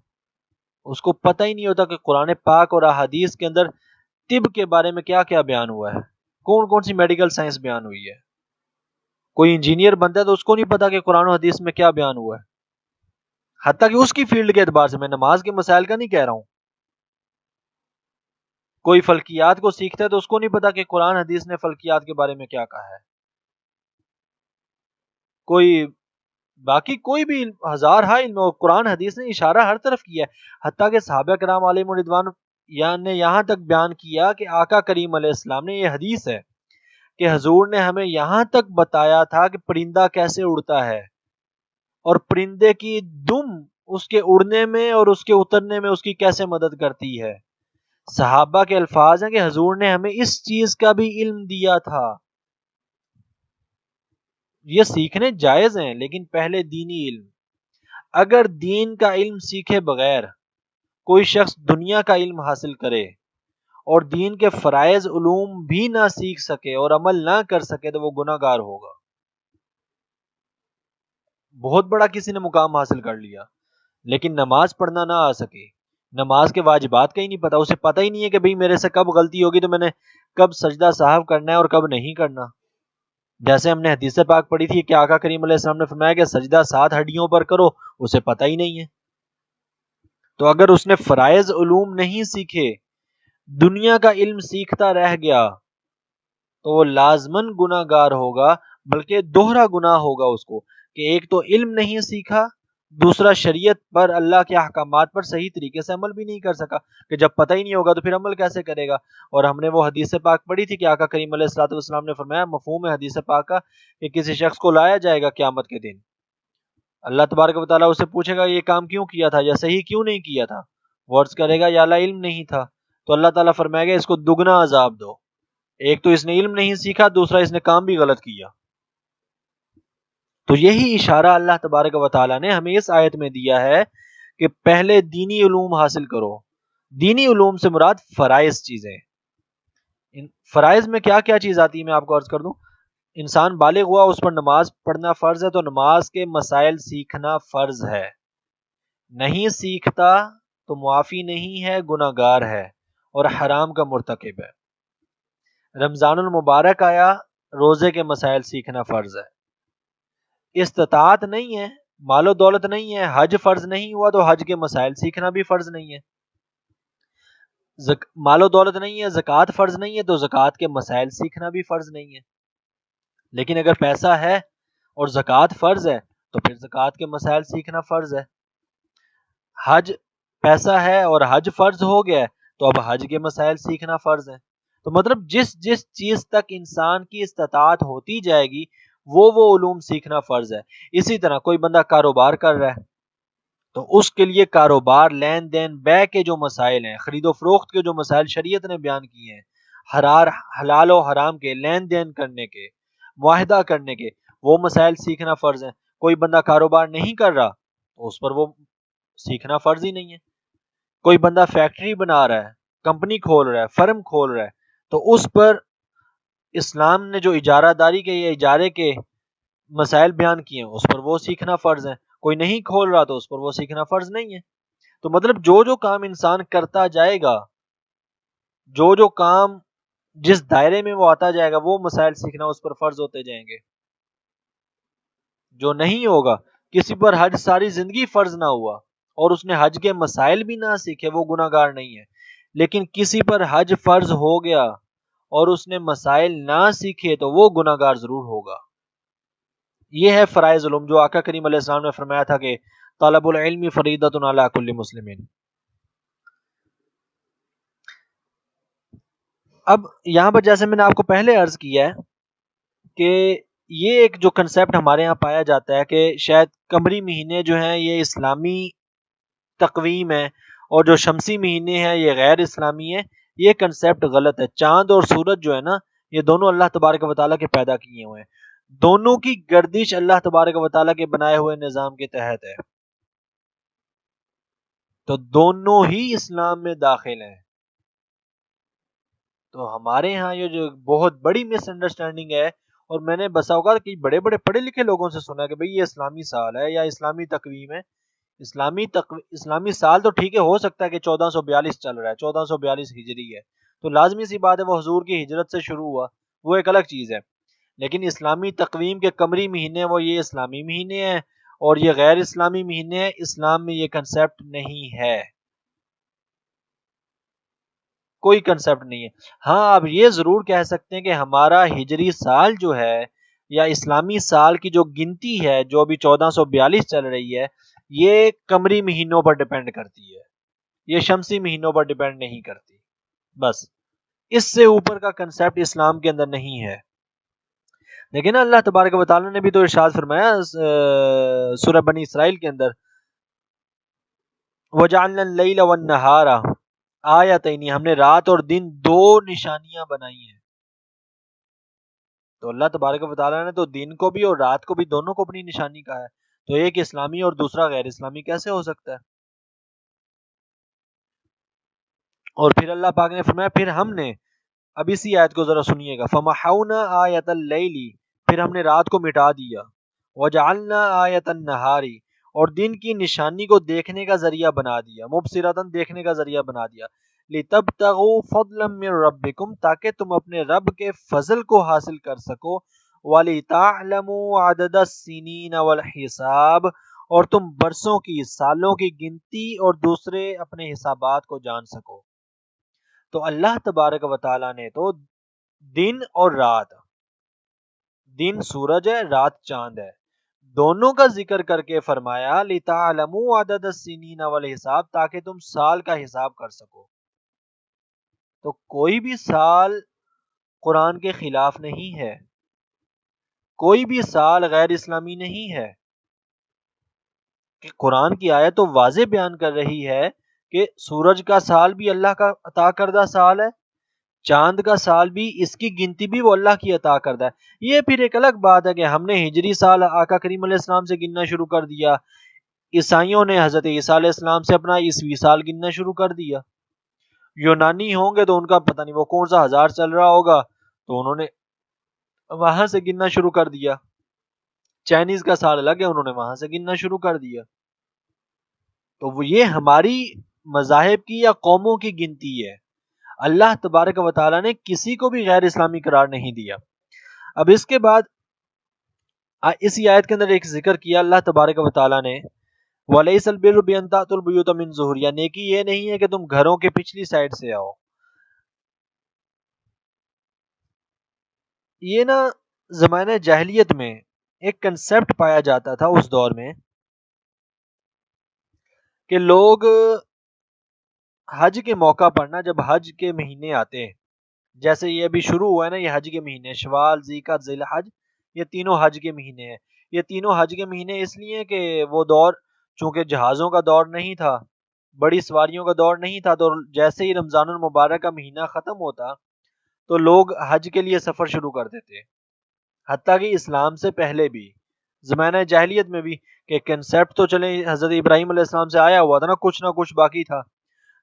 اس کو پتہ ہی نہیں ہوتا کہ قرآن پاک اور احادیث کے اندر طب کے بارے میں کیا کیا بیان ہوا ہے، کون کون سی میڈیکل سائنس بیان ہوئی ہے. کوئی انجینئر بنتا ہے تو اس کو نہیں پتا کہ قرآن و حدیث میں کیا بیان ہوا ہے، حتیٰ کہ اس کی فیلڈ کے اعتبار سے. میں نماز کے مسائل کا نہیں کہہ رہا ہوں. کوئی فلکیات کو سیکھتا ہے تو اس کو نہیں پتا کہ قرآن حدیث نے فلکیات کے بارے میں کیا کہا ہے. کوئی باقی کوئی بھی ہزار ہا علم، قرآن حدیث نے اشارہ ہر طرف کیا ہے. حتیٰ کہ صحابہ کرام علیہم رضوان نے یہاں تک بیان کیا کہ آقا کریم علیہ السلام نے، یہ حدیث ہے کہ حضور نے ہمیں یہاں تک بتایا تھا کہ پرندہ کیسے اڑتا ہے اور پرندے کی دم اس کے اڑنے میں اور اس کے اترنے میں اس کی کیسے مدد کرتی ہے. صحابہ کے الفاظ ہیں کہ حضور نے ہمیں اس چیز کا بھی علم دیا تھا. یہ سیکھنے جائز ہیں لیکن پہلے دینی علم. اگر دین کا علم سیکھے بغیر کوئی شخص دنیا کا علم حاصل کرے اور دین کے فرائض علوم بھی نہ سیکھ سکے اور عمل نہ کر سکے تو وہ گناہ گار ہوگا. بہت بڑا کسی نے مقام حاصل کر لیا لیکن نماز پڑھنا نہ آ سکے، نماز کے واجبات کا ہی نہیں پتا، اسے پتہ ہی نہیں ہے کہ بھئی میرے سے کب غلطی ہوگی تو میں نے کب سجدہ سہو کرنا ہے اور کب نہیں کرنا. جیسے ہم نے حدیث پاک پڑھی تھی کہ آقا کریم علیہ السلام نے فرمایا کہ سجدہ 7 ہڈیوں پر کرو، اسے پتہ ہی نہیں ہے. تو اگر اس نے فرائض علوم نہیں سیکھے، دنیا کا علم سیکھتا رہ گیا تو وہ لازماً گناہ گار ہوگا، بلکہ دوہرا گناہ ہوگا اس کو کہ ایک تو علم نہیں سیکھا، دوسرا شریعت پر، اللہ کے احکامات پر صحیح طریقے سے عمل بھی نہیں کر سکا. کہ جب پتہ ہی نہیں ہوگا تو پھر عمل کیسے کرے گا. اور ہم نے وہ حدیث پاک پڑھی تھی کہ آقا کریم علیہ الصلوۃ والسلام نے فرمایا، مفہوم ہے حدیث پاک کا، کہ کسی شخص کو لایا جائے گا قیامت کے دن، اللہ تبارک و تعالیٰ اسے پوچھے گا یہ کام کیوں کیا تھا یا صحیح کیوں نہیں کیا تھا. وہ عرض کرے گا یا اللہ علم نہیں تھا. تو اللہ تعالیٰ فرمائے گا اس کو دگنا عذاب دو، ایک تو اس نے علم نہیں سیکھا، دوسرا اس نے کام بھی غلط کیا. تو یہی اشارہ اللہ تبارک و تعالیٰ نے ہمیں اس آیت میں دیا ہے کہ پہلے دینی علوم حاصل کرو. دینی علوم سے مراد فرائض چیزیں. ان فرائض میں کیا کیا چیز آتی ہے میں آپ کو عرض کر دوں. انسان بالغ ہوا، اس پر نماز پڑھنا فرض ہے، تو نماز کے مسائل سیکھنا فرض ہے. نہیں سیکھتا تو معافی نہیں ہے، گناہ گار ہے اور حرام کا مرتکب ہے. رمضان المبارک آیا، روزے کے مسائل سیکھنا فرض ہے. استطاعت نہیں ہے، مال و دولت نہیں ہے، حج فرض نہیں ہوا تو حج کے مسائل سیکھنا بھی فرض نہیں ہے. مال و دولت نہیں ہے، زکوٰۃ فرض نہیں ہے تو زکوٰۃ کے مسائل سیکھنا بھی فرض نہیں ہے. لیکن اگر پیسہ ہے اور زکوٰۃ فرض ہے تو پھر زکوٰۃ کے مسائل سیکھنا فرض ہے. حج پیسہ ہے اور حج فرض ہو گیا ہے تو اب حج کے مسائل سیکھنا فرض ہے. تو مطلب جس چیز تک انسان کی استطاعت ہوتی جائے گی وہ علوم سیکھنا فرض ہے. اسی طرح کوئی بندہ کاروبار کر رہا ہے تو اس کے لیے کاروبار لین دین بے کے جو مسائل ہیں، خرید و فروخت کے جو مسائل شریعت نے بیان کیے ہیں، حلال و حرام کے، لین دین کرنے کے، معاہدہ کرنے کے، وہ مسائل سیکھنا فرض ہے. کوئی بندہ کاروبار نہیں کر رہا تو اس پر وہ سیکھنا فرض ہی نہیں ہے. کوئی بندہ فیکٹری بنا رہا ہے، کمپنی کھول رہا ہے، فرم کھول رہا ہے تو اس پر اسلام نے جو اجارہ داری کے یا اجارے کے مسائل بیان کیے ہیں اس پر وہ سیکھنا فرض ہے. کوئی نہیں کھول رہا تو اس پر وہ سیکھنا فرض نہیں ہے. تو مطلب جو کام انسان کرتا جائے گا، جو کام جس دائرے میں وہ آتا جائے گا، وہ مسائل سیکھنا اس پر فرض ہوتے جائیں گے. جو نہیں ہوگا، کسی پر حج ساری زندگی فرض نہ ہوا اور اس نے حج کے مسائل بھی نہ سیکھے، وہ گناہ گار نہیں ہے. لیکن کسی پر حج فرض ہو گیا اور اس نے مسائل نہ سیکھے تو وہ گناہ گار ضرور ہوگا. یہ ہے فرائض علوم جو آقا کریم علیہ السلام نے فرمایا تھا کہ طلب العلم فریضۃ علی کل مسلم. اب یہاں پر جیسے میں نے آپ کو پہلے عرض کیا ہے کہ یہ ایک جو کنسیپٹ ہمارے یہاں پایا جاتا ہے کہ شاید قمری مہینے جو ہیں یہ اسلامی تقویم ہے اور جو شمسی مہینے ہیں یہ غیر اسلامی ہے. یہ کنسیپٹ غلط ہے. چاند اور سورج جو ہے نا، یہ دونوں اللہ تبارک و تعالیٰ کے پیدا کیے ہوئے ہیں. دونوں کی گردش اللہ تبارک و تعالیٰ کے بنائے ہوئے نظام کے تحت ہے. تو دونوں ہی اسلام میں داخل ہیں. تو ہمارے ہاں یہ جو بہت بڑی مس انڈرسٹینڈنگ ہے، اور میں نے بسا اوقات کہ بڑے بڑے پڑھے لکھے لوگوں سے سنا کہ بھئی یہ اسلامی سال ہے یا اسلامی تقویم ہے. اسلامی سال تو ٹھیک ہے، ہو سکتا ہے کہ 1442 چل رہا ہے، 1442 ہجری ہے تو لازمی سی بات ہے وہ حضور کی ہجرت سے شروع ہوا، وہ ایک الگ چیز ہے. لیکن اسلامی تقویم کے قمری مہینے وہ یہ اسلامی مہینے ہیں اور یہ غیر اسلامی مہینے ہیں. اسلام میں یہ کنسیپٹ نہیں ہے، کوئی کنسیپٹ نہیں ہے. ہاں آپ یہ ضرور کہہ سکتے ہیں کہ ہمارا ہجری سال جو ہے یا اسلامی سال کی جو گنتی ہے جو ابھی 1442 چل رہی ہے، یہ قمری مہینوں پر ڈیپینڈ کرتی ہے، یہ شمسی مہینوں پر ڈیپینڈ نہیں کرتی. بس اس سے اوپر کا کنسیپٹ اسلام کے اندر نہیں ہے. لیکن اللہ تبارک و تعالیٰ نے بھی تو ارشاد فرمایا سورہ بنی اسرائیل کے اندر، وَجَعَلْنَا اللَّيْلَ وَالنَّهَارَ آیتین، ہم نے رات اور دن دو نشانیاں بنائی ہیں. تو اللہ تبارک و تعالیٰ نے تو دن کو بھی اور رات کو بھی دونوں کو اپنی نشانی کہا ہے. تو ایک اسلامی اور دوسرا غیر اسلامی کیسے ہو سکتا ہے؟ اور پھر اللہ پاک نے فرمایا پھر ہم نے، اب اسی آیت کو ذرا سنیے گا، فَمَحَوْنَا آیَةَ اللَّيْلِ، پھر ہم نے رات کو مٹا دیا، وَجَعَلْنَا آیَةَ النَّهَارِ، اور دن کی نشانی کو دیکھنے کا ذریعہ بنا دیا، مبصرۃً دیکھنے کا ذریعہ بنا دیا، لِتَبْتَغُوا فَضْلًا مِّن رَبِّكُمْ، تاکہ تم اپنے رب کے فضل کو حاصل کر سکو، وَلِتَعْلَمُوا عَدَدَ السِّنِينَ وَالْحِسَابَ، اور تم برسوں کی، سالوں کی گنتی اور دوسرے اپنے حسابات کو جان سکو. تو اللہ تبارک و تعالیٰ نے تو دن اور رات، دن سورج ہے، رات چاند ہے، دونوں کا ذکر کر کے فرمایا لِتَعْلَمُوا عَدَدَ السِّنِينَ وَالْحِسَابَ، تاکہ تم سال کا حساب کر سکو. تو کوئی بھی سال قرآن کے خلاف نہیں ہے، کوئی بھی سال غیر اسلامی نہیں ہے. کہ قرآن کی آیت تو واضح بیان کر رہی ہے کہ سورج کا سال بھی اللہ کا عطا کردہ سال ہے، چاند کا سال بھی، اس کی گنتی بھی وہ اللہ کی عطا کردہ ہے. یہ پھر ایک الگ بات ہے کہ ہم نے ہجری سال آقا کریم علیہ السلام سے گننا شروع کر دیا، عیسائیوں نے حضرت عیسیٰ علیہ السلام سے اپنا عیسوی سال گننا شروع کر دیا. یونانی ہوں گے تو ان کا پتہ نہیں وہ کون سا ہزار چل رہا ہوگا تو انہوں نے وہاں سے گننا شروع کر دیا. چائنیز کا سال الگ ہے، انہوں نے وہاں سے گننا شروع کر دیا. تو وہ یہ ہماری مذاہب کی یا قوموں کی گنتی ہے. اللہ تبارک و تعالیٰ نے کسی کو بھی غیر اسلامی قرار نہیں دیا. اب اس کے بعد اسی آیت کے اندر ایک ذکر کیا اللہ تبارک و تعالیٰ نے، وَلَيْسَ الْبِرُّ بِأَن تَأْتُوا الْبُيُوتَ مِن ظُهُورِهَا، نیکی یہ نہیں ہے کہ تم گھروں کے پچھلی سائڈ سے آؤ. یہ نا زمانہ جاہلیت میں ایک کنسیپٹ پایا جاتا تھا اس دور میں کہ لوگ حج کے موقع پر نا، جب حج کے مہینے آتے ہیں، جیسے یہ ابھی شروع ہوا ہے نا، یہ حج کے مہینے شوال، ذیقعد، ذی الحج، یہ تینوں حج کے مہینے ہیں۔ یہ تینوں حج کے مہینے اس لیے کہ وہ دور چونکہ جہازوں کا دور نہیں تھا، بڑی سواریوں کا دور نہیں تھا، تو جیسے ہی رمضان المبارک کا مہینہ ختم ہوتا تو لوگ حج کے لیے سفر شروع کر دیتے۔ حتیٰ کہ اسلام سے پہلے بھی، زمانہ جاہلیت میں بھی، کہ کنسیپٹ تو چلے حضرت ابراہیم علیہ السلام سے آیا ہوا تھا نا، کچھ نہ کچھ باقی تھا،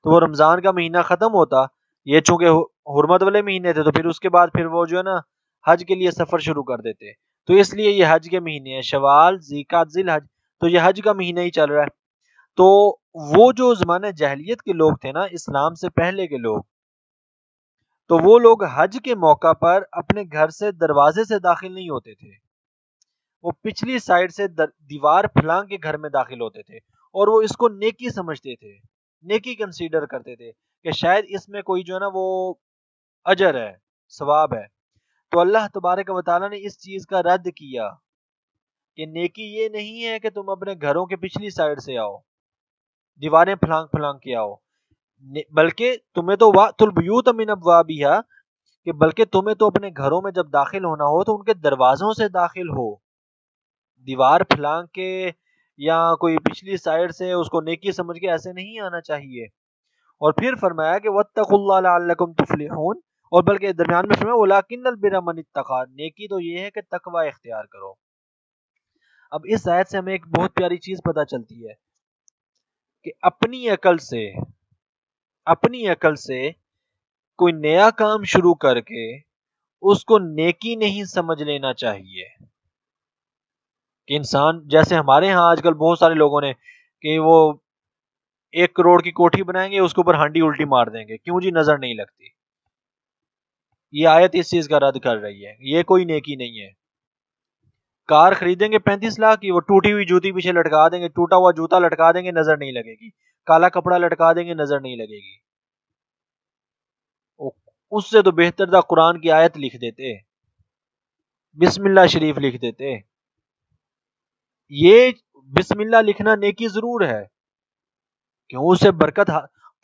تو وہ رمضان کا مہینہ ختم ہوتا، یہ چونکہ حرمت والے مہینے تھے، تو پھر اس کے بعد پھر وہ جو ہے نا حج کے لیے سفر شروع کر دیتے۔ تو اس لیے یہ حج کے مہینے ہیں شوال، ذیقعد، ذی الحج، تو یہ حج کا مہینہ ہی چل رہا ہے۔ تو وہ جو زمانہ جاہلیت کے لوگ تھے نا، اسلام سے پہلے کے لوگ، تو وہ لوگ حج کے موقع پر اپنے گھر سے دروازے سے داخل نہیں ہوتے تھے، وہ پچھلی سائڈ سے دیوار پھلانگ کے گھر میں داخل ہوتے تھے، اور وہ اس کو نیکی سمجھتے تھے، نیکی کنسیڈر کرتے تھے کہ شاید اس میں کوئی جو ہے نا وہ اجر ہے، ثواب ہے۔ تو اللہ تبارک و تعالیٰ نے اس چیز کا رد کیا کہ نیکی یہ نہیں ہے کہ تم اپنے گھروں کے پچھلی سائڈ سے آؤ، دیواریں پھلانگ پھلانگ کے آؤ، بلکہ تمہیں تو وَأْتُوا الْبُيُوتَ مِنْ أَبْوَابِهَا، کہ بلکہ تمہیں تو اپنے گھروں میں جب داخل ہونا ہو تو ان کے دروازوں سے داخل ہو، دیوار پھلانگ کے یا کوئی پچھلی سائڈ سے اس کو نیکی سمجھ کے ایسے نہیں آنا چاہیے۔ اور پھر فرمایا کہ وَاتَّقُوا اللَّهَ لَعَلَّكُمْ تُفْلِحُونَ، اور بلکہ درمیان میں فرمایا وَلَٰكِنَّ الْبِرَّ مَنِ اتَّقَىٰ، نیکی تو یہ ہے کہ تقوی اختیار کرو۔ اب اس آیت سے ہمیں ایک بہت پیاری چیز پتہ چلتی ہے کہ اپنی عقل سے کوئی نیا کام شروع کر کے اس کو نیکی نہیں سمجھ لینا چاہیے۔ کہ انسان جیسے ہمارے ہاں آج کل بہت سارے لوگوں نے کہ وہ 1 کروڑ کی کوٹھی بنائیں گے، اس کے اوپر ہانڈی الٹی مار دیں گے، کیوں جی نظر نہیں لگتی۔ یہ آیت اس چیز کا رد کر رہی ہے، یہ کوئی نیکی نہیں ہے۔ کار خریدیں گے 35 لاکھ کی، وہ ٹوٹی ہوئی جوتی پیچھے لٹکا دیں گے، ٹوٹا ہوا جوتا لٹکا دیں گے، نظر نہیں لگے گی، کالا کپڑا لٹکا دیں گے، نظر نہیں لگے گی۔ اس سے تو بہتر تھا قرآن کی آیت لکھ دیتے، بسم اللہ شریف لکھ دیتے۔ یہ بسم اللہ لکھنا نیکی ضرور ہے، کیوں؟ اسے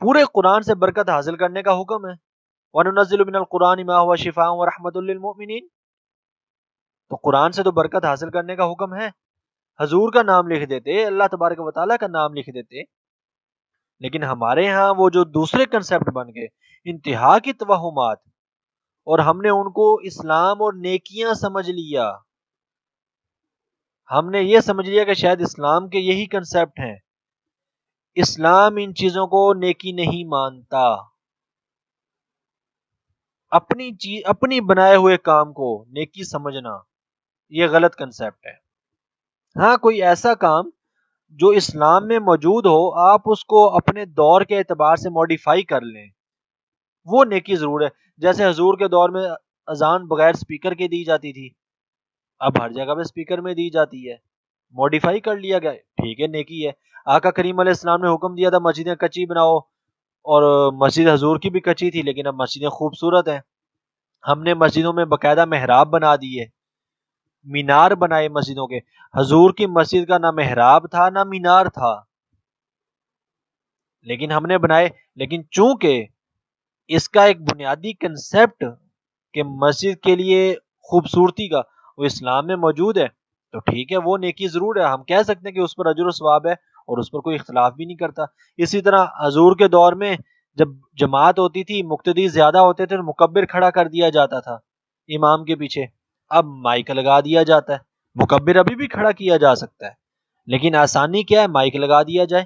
پورے قرآن سے برکت حاصل کرنے کا حکم ہے۔ وَنُنَزِّلُ مِنَ الْقُرْآنِ مَا هُوَ شِفَاءٌ وَرَحْمَةٌ لِّلْمُؤْمِنِينَ، تو قرآن سے تو برکت حاصل کرنے کا حکم ہے۔ حضور کا نام لکھ دیتے، اللہ تبارک و تعالیٰ کا نام لکھ دیتے، لیکن ہمارے ہاں وہ جو دوسرے کنسپٹ بن گئے، انتہا کی توہمات، اور ہم نے ان کو اسلام اور نیکیاں سمجھ لیا۔ ہم نے یہ سمجھ لیا کہ شاید اسلام کے یہی کنسپٹ ہیں، اسلام ان چیزوں کو نیکی نہیں مانتا۔ اپنی بنائے ہوئے کام کو نیکی سمجھنا یہ غلط کنسپٹ ہے۔ ہاں کوئی ایسا کام جو اسلام میں موجود ہو، آپ اس کو اپنے دور کے اعتبار سے موڈیفائی کر لیں، وہ نیکی ضرور ہے۔ جیسے حضور کے دور میں اذان بغیر سپیکر کے دی جاتی تھی، اب ہر جگہ پہ سپیکر میں دی جاتی ہے، موڈیفائی کر لیا گیا، ٹھیک ہے، نیکی ہے۔ آقا کریم علیہ السلام نے حکم دیا تھا مسجدیں کچی بناؤ، اور مسجد حضور کی بھی کچی تھی، لیکن اب مسجدیں خوبصورت ہیں، ہم نے مسجدوں میں باقاعدہ محراب بنا دیے، مینار بنائے مسجدوں کے۔ حضور کی مسجد کا نہ محراب تھا نہ مینار تھا، لیکن ہم نے بنائے۔ لیکن چونکہ اس کا ایک بنیادی کنسپٹ کہ مسجد کے لیے خوبصورتی کا وہ اسلام میں موجود ہے، تو ٹھیک ہے، وہ نیکی ضرور ہے، ہم کہہ سکتے ہیں کہ اس پر اجر و ثواب ہے، اور اس پر کوئی اختلاف بھی نہیں کرتا۔ اسی طرح حضور کے دور میں جب جماعت ہوتی تھی، مقتدی زیادہ ہوتے تھے، مکبر کھڑا کر دیا جاتا تھا امام کے پیچھے، اب مائک لگا دیا جاتا ہے۔ مکبر ابھی بھی کھڑا کیا جا سکتا ہے، لیکن آسانی کیا ہے، مائک لگا دیا جائے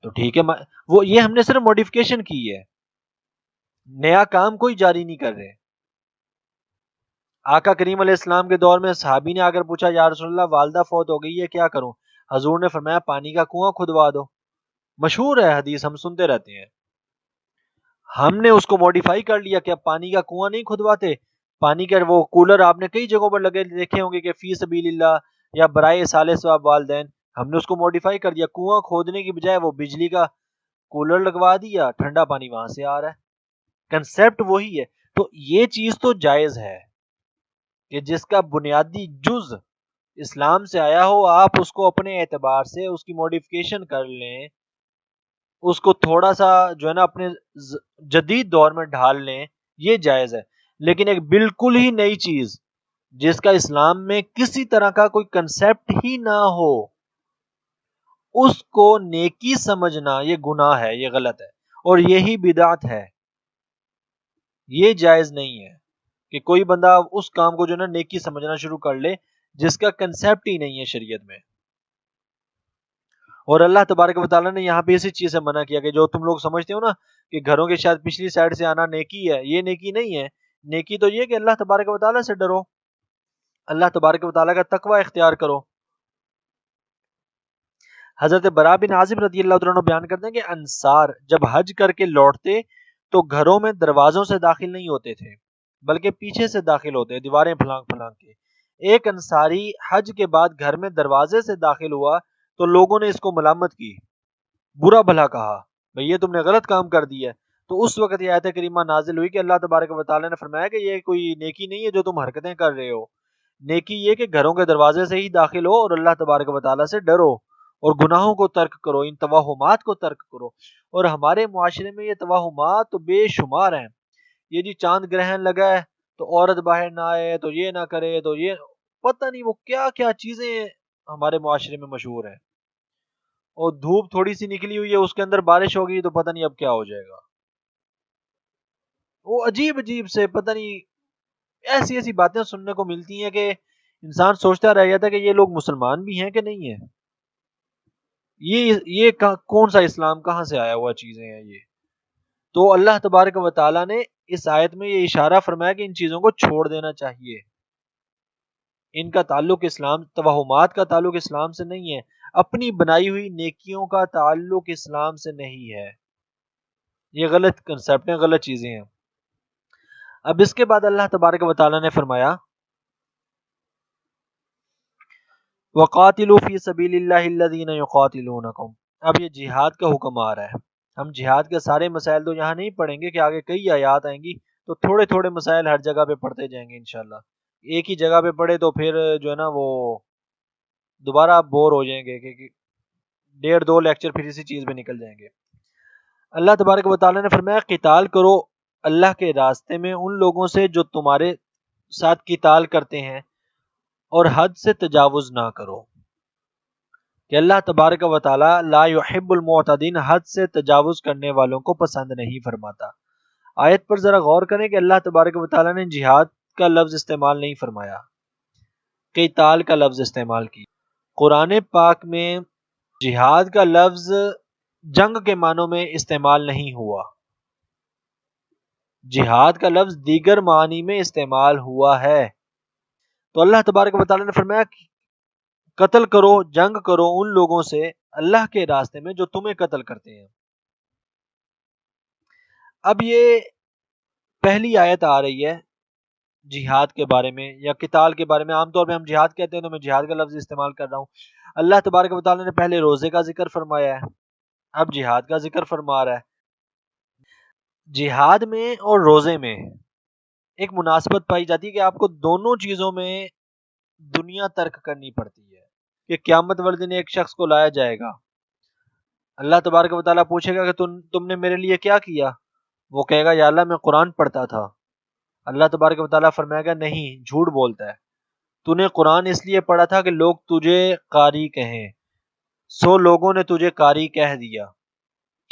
تو ٹھیک ہے۔ وہ یہ ہم نے صرف موڈیفکیشن کی ہے، نیا کام کوئی جاری نہیں کر رہے۔ آقا کریم علیہ السلام کے دور میں صحابی نے آگر پوچھا، یا رسول اللہ والدہ فوت ہو گئی ہے، کیا کروں؟ حضور نے فرمایا پانی کا کنواں کھدوا دو۔ مشہور ہے حدیث، ہم سنتے رہتے ہیں۔ ہم نے اس کو موڈیفائی کر لیا کہ اب پانی کا کنواں نہیں کھدواتے، پانی کا وہ کولر آپ نے کئی جگہوں پر لگے دیکھے ہوں گے کہ فی سبیل اللہ یا برائے ایصال ثواب والدین، ہم نے اس کو موڈیفائی کر دیا، کنواں کھودنے کی بجائے وہ بجلی کا کولر لگوا دیا، ٹھنڈا پانی وہاں سے آ رہا ہے، کنسپٹ وہی ہے۔ تو یہ چیز تو جائز ہے کہ جس کا بنیادی جز اسلام سے آیا ہو، آپ اس کو اپنے اعتبار سے اس کی موڈیفکیشن کر لیں، اس کو تھوڑا سا جو ہے نا اپنے جدید دور میں ڈھال لیں، یہ جائز ہے. لیکن ایک بالکل ہی نئی چیز جس کا اسلام میں کسی طرح کا کوئی کنسیپٹ ہی نہ ہو، اس کو نیکی سمجھنا یہ گناہ ہے، یہ غلط ہے، اور یہی بدعت ہے. یہ جائز نہیں ہے کہ کوئی بندہ اس کام کو جو ہے نا نیکی سمجھنا شروع کر لے جس کا کنسیپٹ ہی نہیں ہے شریعت میں. اور اللہ تبارک و تعالیٰ نے یہاں پہ اسی چیز سے منع کیا کہ جو تم لوگ سمجھتے ہو نا کہ گھروں کے شاید پچھلی سائڈ سے آنا نیکی ہے، یہ نیکی نہیں ہے. نیکی تو یہ کہ اللہ تبارک و تعالیٰ سے ڈرو، اللہ تبارک و تعالیٰ کا تقوی اختیار کرو. حضرت براء بن عازب رضی اللہ عنہ بیان کرتے ہیں کہ انصار جب حج کر کے لوٹتے تو گھروں میں دروازوں سے داخل نہیں ہوتے تھے بلکہ پیچھے سے داخل ہوتے، دیواریں پھلانگ پھلانگ کے. ایک انصاری حج کے بعد گھر میں دروازے سے داخل ہوا تو لوگوں نے اس کو ملامت کی، برا بھلا کہا، بھئی یہ تم نے غلط کام کر دیا. تو اس وقت یہ آیت کریمہ نازل ہوئی کہ اللہ تبارک و تعالیٰ نے فرمایا کہ یہ کوئی نیکی نہیں ہے جو تم حرکتیں کر رہے ہو. نیکی یہ کہ گھروں کے دروازے سے ہی داخل ہو اور اللہ تبارک و تعالیٰ سے ڈرو اور گناہوں کو ترک کرو، ان توہمات کو ترک کرو. اور ہمارے معاشرے میں یہ توہمات تو بے شمار ہیں. یہ جی چاند گرہن لگا ہے تو عورت باہر نہ آئے، تو یہ نہ کرے، تو یہ پتہ نہیں وہ کیا کیا چیزیں ہمارے معاشرے میں مشہور ہیں. اور دھوپ تھوڑی سی نکلی ہوئی ہے، اس کے اندر بارش ہوگی تو پتہ نہیں اب کیا ہو جائے گا. وہ عجیب عجیب سے پتہ نہیں ایسی ایسی باتیں سننے کو ملتی ہیں کہ انسان سوچتا رہ جاتا ہے کہ یہ لوگ مسلمان بھی ہیں کہ نہیں ہیں. یہ کون سا اسلام کہاں سے آیا ہوا چیزیں ہیں یہ. تو اللہ تبارک و تعالیٰ نے اس آیت میں یہ اشارہ فرمایا کہ ان چیزوں کو چھوڑ دینا چاہیے. ان کا تعلق اسلام، توہمات کا تعلق اسلام سے نہیں ہے، اپنی بنائی ہوئی نیکیوں کا تعلق اسلام سے نہیں ہے. یہ غلط کنسیپٹ ہیں، غلط چیزیں ہیں. اب اس کے بعد اللہ تبارک و تعالیٰ نے فرمایا وَقَاتِلُوا فِي سَبِيلِ اللَّهِ الَّذِينَ يُقَاتِلُونَكُمْ. اب یہ جہاد کا حکم آ رہا ہے. ہم جہاد کے سارے مسائل تو یہاں نہیں پڑھیں گے کہ آگے کئی آیات آئیں گی تو تھوڑے تھوڑے مسائل ہر جگہ پہ پڑھتے جائیں گے انشاءاللہ. ایک ہی جگہ پہ پڑھے تو پھر جو ہے نا وہ دوبارہ آپ بور ہو جائیں گے کہ 1.5-2 لیکچر پھر اسی چیز پہ نکل جائیں گے. اللہ تبارک و تعالیٰ نے فرمایا قتال کرو اللہ کے راستے میں ان لوگوں سے جو تمہارے ساتھ قتال کرتے ہیں اور حد سے تجاوز نہ کرو. کہ اللہ تبارک و تعالیٰ لا يحب المعتدین، حد سے تجاوز کرنے والوں کو پسند نہیں فرماتا. آیت پر ذرا غور کریں کہ اللہ تبارک و تعالیٰ نے جہاد کا لفظ استعمال نہیں فرمایا، قتال کا لفظ استعمال کی. قرآن پاک میں جہاد کا لفظ جنگ کے معنوں میں استعمال نہیں ہوا، جہاد کا لفظ دیگر معنی میں استعمال ہوا ہے. تو اللہ تبارک و تعالیٰ نے فرمایا قتل کرو، جنگ کرو ان لوگوں سے اللہ کے راستے میں جو تمہیں قتل کرتے ہیں. اب یہ پہلی آیت آ رہی ہے جہاد کے بارے میں یا قتال کے بارے میں. عام طور پہ ہم جہاد کہتے ہیں تو میں جہاد کا لفظ استعمال کر رہا ہوں. اللہ تبارک و تعالیٰ نے پہلے روزے کا ذکر فرمایا ہے، اب جہاد کا ذکر فرما رہا ہے. جہاد میں اور روزے میں ایک مناسبت پائی جاتی ہے کہ آپ کو دونوں چیزوں میں دنیا ترک کرنی پڑتی ہے. کہ قیامت والے دن ایک شخص کو لایا جائے گا، اللہ تبارک و تعالیٰ پوچھے گا کہ تم نے میرے لیے کیا کیا؟ وہ کہے گا یا اللہ میں قرآن پڑھتا تھا. اللہ تبارک و تعالیٰ فرمائے گا نہیں، جھوٹ بولتا ہے، تو نے قرآن اس لیے پڑھا تھا کہ لوگ تجھے قاری کہیں، سو لوگوں نے تجھے قاری کہہ دیا.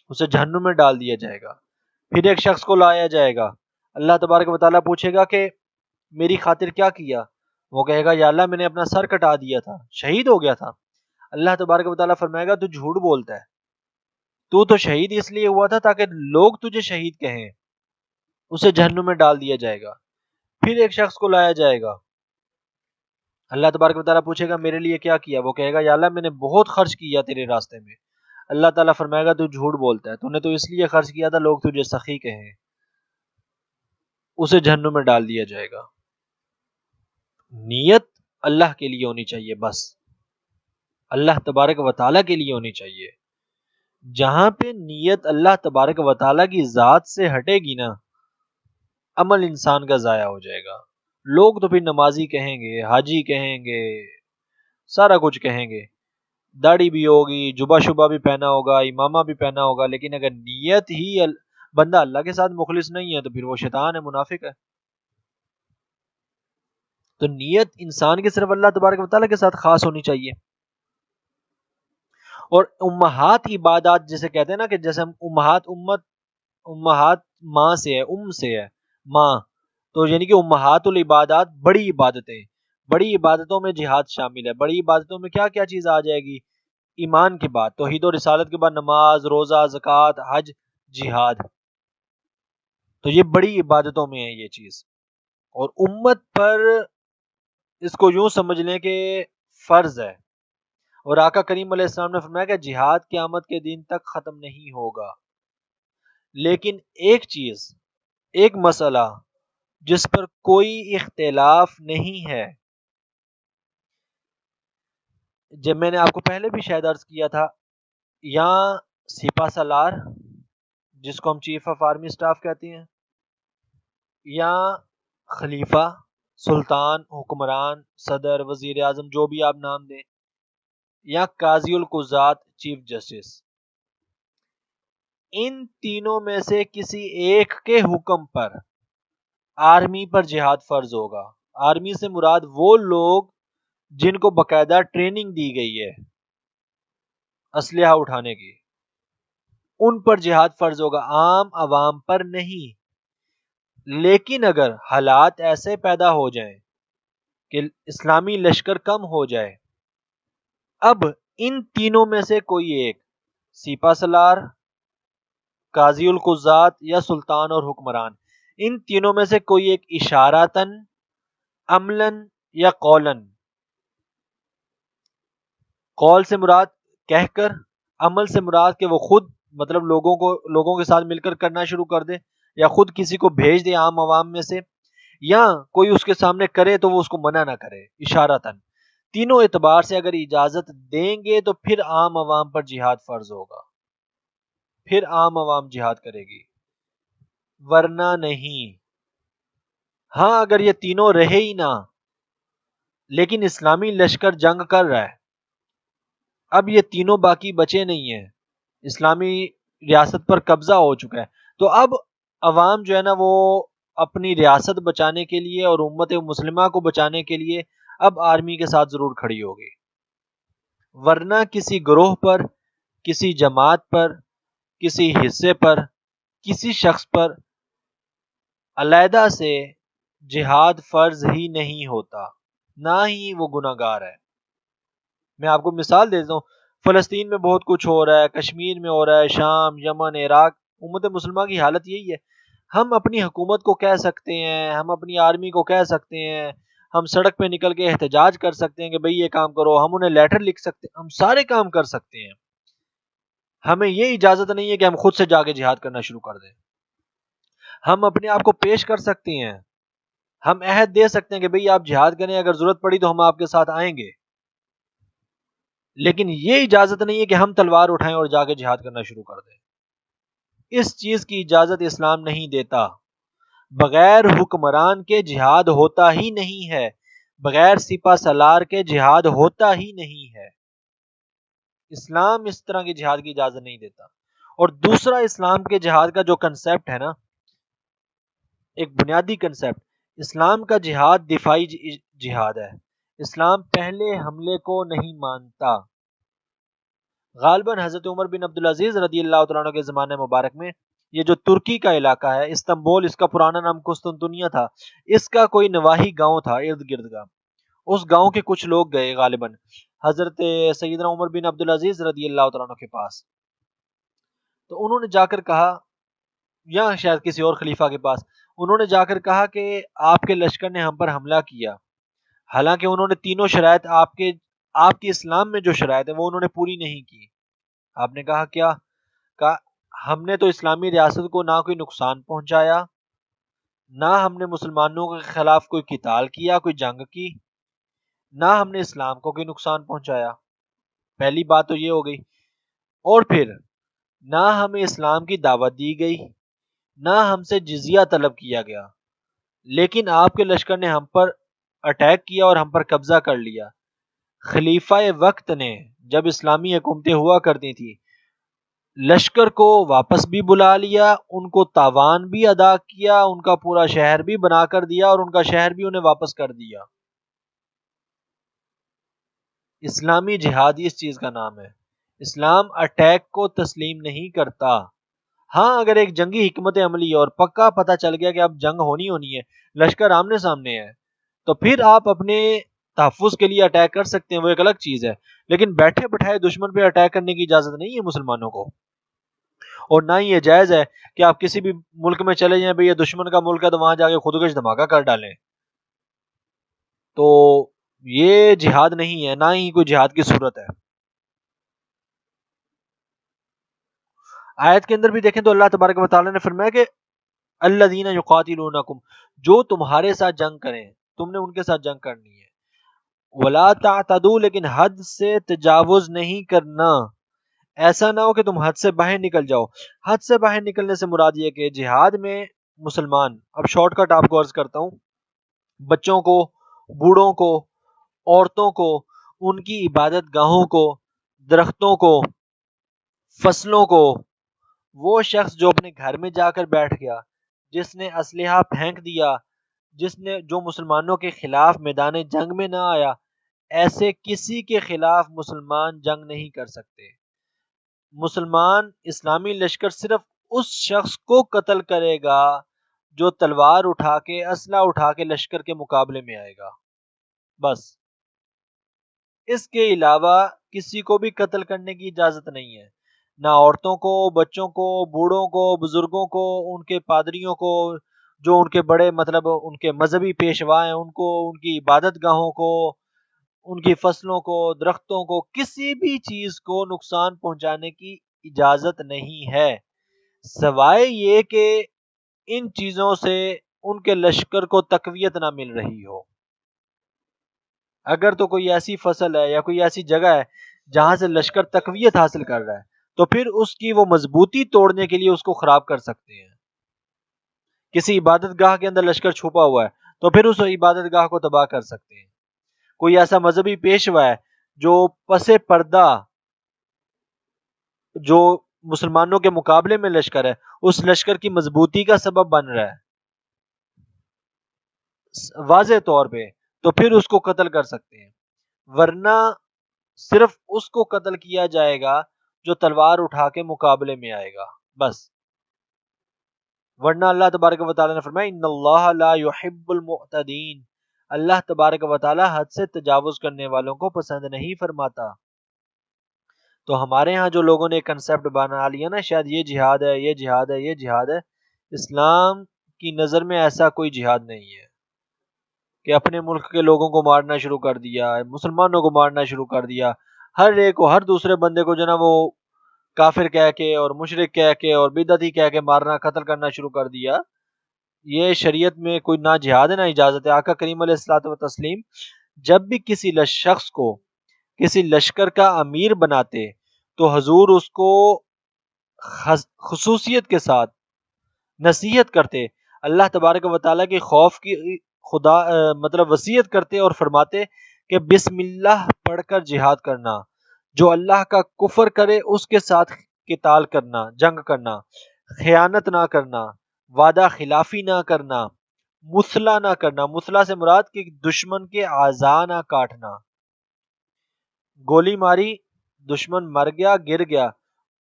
اسے جہنم میں ڈال دیا جائے گا. پھر ایک شخص کو لایا جائے گا، اللہ تبارک و تعالیٰ پوچھے گا کہ میری خاطر کیا کیا؟ وہ کہے گا یا اللہ میں نے اپنا سر کٹا دیا تھا، شہید ہو گیا تھا. اللہ تبارک و تعالیٰ فرمائے گا تو جھوٹ بولتا ہے، تو شہید اس لیے ہوا تھا تاکہ لوگ تجھے شہید کہیں. اسے جہنم میں ڈال دیا جائے گا. پھر ایک شخص کو لایا جائے گا، اللہ تبارک و تعالیٰ پوچھے گا میرے لیے کیا کیا؟ وہ کہے گا یا اللہ میں نے بہت خرچ کیا تیرے راستے میں. اللہ تعالیٰ فرمائے گا تو جھوٹ بولتا ہے، تو نے تو اس لیے خرچ کیا تھا لوگ تجھے سخی کہیں. اسے جہنم میں ڈال دیا جائے گا. نیت اللہ کے لیے ہونی چاہیے، بس اللہ تبارک و تعالیٰ کے لیے ہونی چاہیے. جہاں پہ نیت اللہ تبارک و تعالیٰ کی ذات سے ہٹے گی نا، عمل انسان کا ضائع ہو جائے گا. لوگ تو پھر نمازی کہیں گے، حاجی کہیں گے، سارا کچھ کہیں گے، داڑھی بھی ہوگی، جبہ شبہ بھی پہنا ہوگا، امامہ بھی پہنا ہوگا، لیکن اگر نیت ہی بندہ اللہ کے ساتھ مخلص نہیں ہے تو پھر وہ شیطان ہے، منافق ہے۔ تو نیت انسان کی صرف اللہ تبارک و تعالیٰ کے ساتھ خاص ہونی چاہیے۔ اور امہات عبادات جسے کہتے ہیں نا، کہ جیسے ہم امہات ماں سے ہے، سے ہے ماں، تو یعنی کہ امہات العبادات بڑی عبادتیں، بڑی عبادتوں میں جہاد شامل ہے۔ بڑی عبادتوں میں کیا کیا چیز آ جائے گی؟ ایمان کے بعد توحید و رسالت کے بعد نماز، روزہ، زکوٰۃ، حج، جہاد، تو یہ بڑی عبادتوں میں ہے یہ چیز۔ اور امت پر اس کو یوں سمجھ لیں کہ فرض ہے، اور آقا کریم علیہ السلام نے فرمایا کہ جہاد قیامت کے دن تک ختم نہیں ہوگا۔ لیکن ایک چیز، ایک مسئلہ جس پر کوئی اختلاف نہیں ہے، جب میں نے آپ کو پہلے بھی شاید عرض کیا تھا، یہاں سپہ سالار جس کو ہم چیف آف آرمی سٹاف کہتے ہیں، یا خلیفہ، سلطان، حکمران، صدر، وزیر اعظم، جو بھی آپ نام دیں، یا قاضی القضات، چیف جسٹس، ان تینوں میں سے کسی ایک کے حکم پر آرمی پر جہاد فرض ہوگا۔ آرمی سے مراد وہ لوگ جن کو باقاعدہ ٹریننگ دی گئی ہے اسلحہ اٹھانے کی، ان پر جہاد فرض ہوگا، عام عوام پر نہیں۔ لیکن اگر حالات ایسے پیدا ہو جائیں کہ اسلامی لشکر کم ہو جائے، اب ان تینوں میں سے کوئی ایک، سپہ سالار، قاضی القضات یا سلطان اور حکمران، ان تینوں میں سے کوئی ایک اشارتاً، عملاً یا قولاً، قول سے مراد کہہ کر، عمل سے مراد کہ وہ خود مطلب لوگوں کے ساتھ مل کر کرنا شروع کر دے، یا خود کسی کو بھیج دے عام عوام میں سے، یا کوئی اس کے سامنے کرے تو وہ اس کو منع نہ کرے، اشارتاً، تینوں اعتبار سے اگر اجازت دیں گے تو پھر عام عوام پر جہاد فرض ہوگا، پھر عام عوام جہاد کرے گی، ورنہ نہیں۔ ہاں اگر یہ تینوں رہے ہی نہ، لیکن اسلامی لشکر جنگ کر رہا ہے، اب یہ تینوں باقی بچے نہیں ہیں، اسلامی ریاست پر قبضہ ہو چکا ہے، تو اب عوام جو ہے نا وہ اپنی ریاست بچانے کے لیے اور امت مسلمہ کو بچانے کے لیے اب آرمی کے ساتھ ضرور کھڑی ہوگی، ورنہ کسی گروہ پر، کسی جماعت پر، کسی حصے پر، کسی شخص پر علیحدہ سے جہاد فرض ہی نہیں ہوتا، نہ ہی وہ گناہ گار ہے۔ میں آپ کو مثال دیتا ہوں، فلسطین میں بہت کچھ ہو رہا ہے، کشمیر میں ہو رہا ہے، شام، یمن، عراق، امت مسلمہ کی حالت یہی ہے۔ ہم اپنی حکومت کو کہہ سکتے ہیں، ہم اپنی آرمی کو کہہ سکتے ہیں، ہم سڑک پہ نکل کے احتجاج کر سکتے ہیں کہ بھئی یہ کام کرو، ہم انہیں لیٹر لکھ سکتے ہیں، ہم سارے کام کر سکتے ہیں، ہمیں یہ اجازت نہیں ہے کہ ہم خود سے جا کے جہاد کرنا شروع کر دیں۔ ہم اپنے آپ کو پیش کر سکتے ہیں، ہم عہد دے سکتے ہیں کہ بھئی آپ جہاد کریں، اگر ضرورت پڑی تو ہم آپ کے ساتھ آئیں گے، لیکن یہ اجازت نہیں ہے کہ ہم تلوار اٹھائیں اور جا کے جہاد کرنا شروع کر دیں۔ اس چیز کی اجازت اسلام نہیں دیتا۔ بغیر حکمران کے جہاد ہوتا ہی نہیں ہے، بغیر سپہ سالار کے جہاد ہوتا ہی نہیں ہے۔ اسلام اس طرح کی جہاد کی اجازت نہیں دیتا۔ اور دوسرا اسلام کے جہاد کا جو کنسپٹ ہے نا، ایک بنیادی کنسپٹ، اسلام کا جہاد دفاعی جہاد ہے۔ اسلام پہلے حملے کو نہیں مانتا۔ غالباً حضرت عمر بن عبدالعزیز رضی اللہ تعالیٰ عنہ کے زمانے مبارک میں یہ جو ترکی کا علاقہ ہے، استنبول، اس کا پرانا نام قسطنطنیہ تھا، اس کا کوئی نواحی گاؤں تھا ارد گرد کا، اس گاؤں کے کچھ لوگ گئے غالباً حضرت سیدنا عمر بن عبدالعزیز رضی اللہ تعالیٰ عنہ کے پاس، تو انہوں نے جا کر کہا، یا شاید کسی اور خلیفہ کے پاس، انہوں نے جا کر کہا کہ آپ کے لشکر نے ہم پر حملہ کیا، حالانکہ انہوں نے تینوں شرائط آپ کی اسلام میں جو شرائط ہے وہ انہوں نے پوری نہیں کی۔ آپ نے کہا کیا؟ کہا ہم نے تو اسلامی ریاست کو نہ کوئی نقصان پہنچایا، نہ ہم نے مسلمانوں کے خلاف کوئی قتال کیا، کوئی جنگ کی، نہ ہم نے اسلام کو کوئی نقصان پہنچایا۔ پہلی بات تو یہ ہو گئی۔ اور پھر نہ ہمیں اسلام کی دعوت دی گئی، نہ ہم سے جزیہ طلب کیا گیا، لیکن آپ کے لشکر نے ہم پر اٹیک کیا اور ہم پر قبضہ کر لیا۔ خلیفہ وقت نے جب اسلامی حکومتیں ہوا کرتی تھی، لشکر کو واپس بھی بلا لیا، ان کو تاوان بھی ادا کیا، ان کا پورا شہر بھی بنا کر دیا اور ان کا شہر بھی انہیں واپس کر دیا۔ اسلامی جہاد ہی اس چیز کا نام ہے۔ اسلام اٹیک کو تسلیم نہیں کرتا۔ ہاں اگر ایک جنگی حکمت عملی ہے اور پکا پتہ چل گیا کہ اب جنگ ہونی ہے، لشکر آمنے سامنے ہے، تو پھر آپ اپنے تحفظ کے لیے اٹیک کر سکتے ہیں، وہ ایک الگ چیز ہے، لیکن بیٹھے بٹھائے دشمن پہ اٹیک کرنے کی اجازت نہیں ہے مسلمانوں کو۔ اور نہ ہی یہ جائز ہے کہ آپ کسی بھی ملک میں چلے جائیں بھئی یہ دشمن کا ملک ہے تو وہاں جا کے خودکش دھماکہ کر ڈالیں، تو یہ جہاد نہیں ہے، نہ ہی کوئی جہاد کی صورت ہے۔ آیت کے اندر بھی دیکھیں تو اللہ تبارک و تعالی نے فرمایا کہ الذین یقاتلونکم، جو تمہارے ساتھ جنگ کریں، تم نے ان کے ساتھ جنگ کرنی ہے، ولا تعتدوا، لیکن حد سے تجاوز نہیں کرنا، ایسا نہ ہو کہ تم حد سے باہر نکل جاؤ۔ حد سے باہر نکلنے سے مراد یہ کہ جہاد میں مسلمان، اب شارٹ کٹ آپ کو عرض کرتا ہوں، بچوں کو، بوڑھوں کو، عورتوں کو، ان کی عبادت گاہوں کو، درختوں کو، فصلوں کو، وہ شخص جو اپنے گھر میں جا کر بیٹھ گیا، جس نے اسلحہ پھینک دیا، جو مسلمانوں کے خلاف میدان جنگ میں نہ آیا، ایسے کسی کے خلاف مسلمان جنگ نہیں کر سکتے۔ مسلمان اسلامی لشکر صرف اس شخص کو قتل کرے گا جو تلوار اٹھا کے، اسلحہ اٹھا کے لشکر کے مقابلے میں آئے گا، بس۔ اس کے علاوہ کسی کو بھی قتل کرنے کی اجازت نہیں ہے، نہ عورتوں کو، بچوں کو، بوڑھوں کو، بزرگوں کو، ان کے پادریوں کو، جو ان کے بڑے مطلب ان کے مذہبی پیشوا ہیں ان کو، ان کی عبادت گاہوں کو، ان کی فصلوں کو، درختوں کو، کسی بھی چیز کو نقصان پہنچانے کی اجازت نہیں ہے، سوائے یہ کہ ان چیزوں سے ان کے لشکر کو تقویت نہ مل رہی ہو۔ اگر تو کوئی ایسی فصل ہے یا کوئی ایسی جگہ ہے جہاں سے لشکر تقویت حاصل کر رہا ہے، تو پھر اس کی وہ مضبوطی توڑنے کے لیے اس کو خراب کر سکتے ہیں۔ کسی عبادت گاہ کے اندر لشکر چھپا ہوا ہے تو پھر اس عبادت گاہ کو تباہ کر سکتے ہیں۔ کوئی ایسا مذہبی پیشوا ہے جو پس پردہ، جو مسلمانوں کے مقابلے میں لشکر ہے، اس لشکر کی مضبوطی کا سبب بن رہا ہے واضح طور پہ، تو پھر اس کو قتل کر سکتے ہیں، ورنہ صرف اس کو قتل کیا جائے گا جو تلوار اٹھا کے مقابلے میں آئے گا، بس۔ ورنہ اللہ تبارک و تعالی نے فرمایا ان اللہ لا يحب المعتدین، اللہ تبارک و تعالی حد سے تجاوز کرنے والوں کو پسند نہیں فرماتا۔ تو ہمارے ہاں جو لوگوں نے ایک کنسپٹ بنا لیا نا، شاید یہ جہاد ہے، یہ جہاد ہے، یہ جہاد ہے، اسلام کی نظر میں ایسا کوئی جہاد نہیں ہے کہ اپنے ملک کے لوگوں کو مارنا شروع کر دیا، مسلمانوں کو مارنا شروع کر دیا، ہر ایک کو، ہر دوسرے بندے کو جو نا وہ کافر کہہ کے اور مشرک کہہ کے اور بدعتی کہہ کے مارنا، قتل کرنا شروع کر دیا۔ یہ شریعت میں کوئی نہ جہاد ہے نہ اجازت ہے۔ آقا کریم علیہ الصلوۃ والتسلیم جب بھی کسی شخص کو کسی لشکر کا امیر بناتے تو حضور اس کو خصوصیت کے ساتھ نصیحت کرتے، اللہ تبارک و تعالیٰ کے خوف کی خدا مطلب وصیت کرتے اور فرماتے کہ بسم اللہ پڑھ کر جہاد کرنا، جو اللہ کا کفر کرے اس کے ساتھ قتال کرنا، جنگ کرنا، خیانت نہ کرنا، وعدہ خلافی نہ کرنا، مثلا نہ کرنا، مثلا سے مراد کہ دشمن کے اعضاء نہ کاٹنا، گولی ماری، دشمن مر گیا، گر گیا،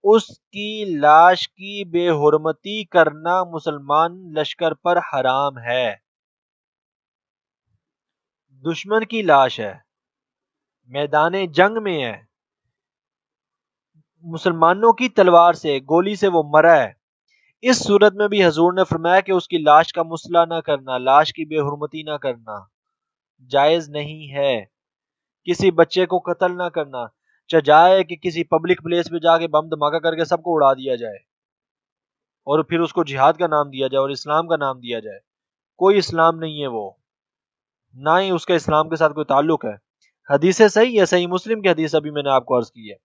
اس کی لاش کی بے حرمتی کرنا مسلمان لشکر پر حرام ہے۔ دشمن کی لاش ہے، میدان جنگ میں ہے، مسلمانوں کی تلوار سے، گولی سے وہ مرا ہے، اس صورت میں بھی حضور نے فرمایا کہ اس کی لاش کا مسئلہ نہ کرنا، لاش کی بے حرمتی نہ کرنا جائز نہیں ہے۔ کسی بچے کو قتل نہ کرنا، چاہے کہ کسی پبلک پلیس پہ جا کے بم دھماکہ کر کے سب کو اڑا دیا جائے اور پھر اس کو جہاد کا نام دیا جائے اور اسلام کا نام دیا جائے، کوئی اسلام نہیں ہے وہ، نہ ہی اس کا اسلام کے ساتھ کوئی تعلق ہے۔ حدیث صحیح ہے، صحیح مسلم کی حدیث ابھی میں نے آپ کو عرض کی ہے۔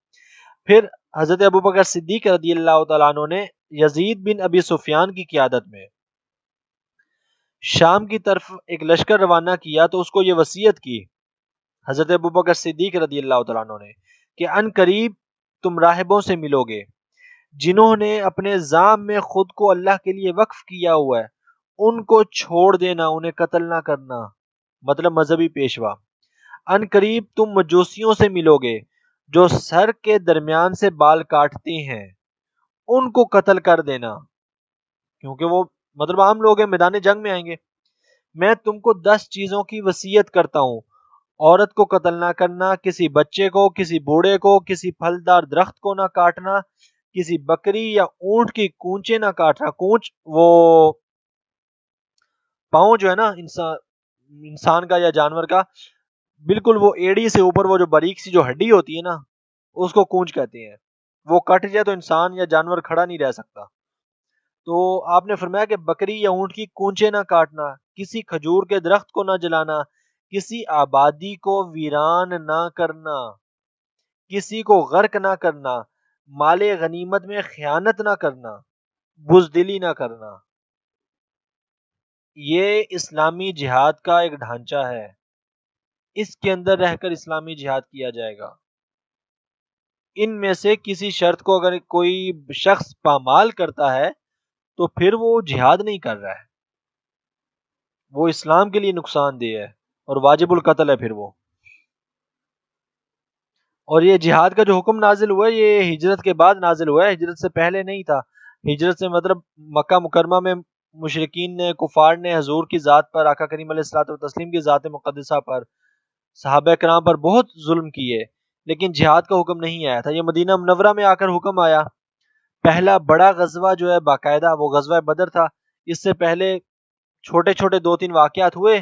پھر حضرت ابوبکر صدیق رضی اللہ تعالیٰ عنہ نے یزید بن ابی سفیان کی قیادت میں شام کی طرف ایک لشکر روانہ کیا تو اس کو یہ وصیت کی حضرت ابوبکر صدیق رضی اللہ تعالیٰ عنہ نے کہ ان قریب تم راہبوں سے ملو گے جنہوں نے اپنے ذام میں خود کو اللہ کے لیے وقف کیا ہوا ہے، ان کو چھوڑ دینا، انہیں قتل نہ کرنا، مطلب مذہبی پیشوا۔ ان قریب تم مجوسیوں سے ملو گے جو سر کے درمیان سے بال کاٹتے ہیں، ان کو قتل کر دینا، کیونکہ وہ مطلب عام لوگ ہیں، میدان جنگ میں آئیں گے۔ میں تم کو 10 چیزوں کی وصیت کرتا ہوں: عورت کو قتل نہ کرنا، کسی بچے کو، کسی بوڑھے کو، کسی پھلدار درخت کو نہ کاٹنا، کسی بکری یا اونٹ کی کونچے نہ کاٹنا۔ کونچ وہ پاؤں جو ہے نا انسان کا یا جانور کا، بالکل وہ ایڑی سے اوپر وہ جو باریک سی جو ہڈی ہوتی ہے نا، اس کو کونچ کہتے ہیں۔ وہ کٹ جائے تو انسان یا جانور کھڑا نہیں رہ سکتا۔ تو آپ نے فرمایا کہ بکری یا اونٹ کی کونچے نہ کاٹنا، کسی کھجور کے درخت کو نہ جلانا، کسی آبادی کو ویران نہ کرنا، کسی کو غرق نہ کرنا، مال غنیمت میں خیانت نہ کرنا، بزدلی نہ کرنا۔ یہ اسلامی جہاد کا ایک ڈھانچہ ہے، اس کے اندر رہ کر اسلامی جہاد کیا جائے گا۔ ان میں سے کسی شرط کو اگر کوئی شخص پامال کرتا ہے تو پھر وہ جہاد نہیں کر رہا ہے، وہ اسلام کے لیے نقصان دہ ہے اور واجب القتل ہے پھر وہ۔ اور یہ جہاد کا جو حکم نازل ہوا ہے یہ ہجرت کے بعد نازل ہوا ہے، ہجرت سے پہلے نہیں تھا۔ ہجرت سے مطلب مکہ مکرمہ میں مشرکین نے، کفار نے حضور کی ذات پر، آقا کریم علیہ الصلوۃ والتسلیم کی ذات مقدسہ پر، صحابہ کرام پر بہت ظلم کیے، لیکن جہاد کا حکم نہیں آیا تھا۔ یہ مدینہ منورہ میں آ کر حکم آیا۔ پہلا بڑا غزوہ جو ہے باقاعدہ وہ غزوہ بدر تھا۔ اس سے پہلے چھوٹے چھوٹے 2-3 واقعات ہوئے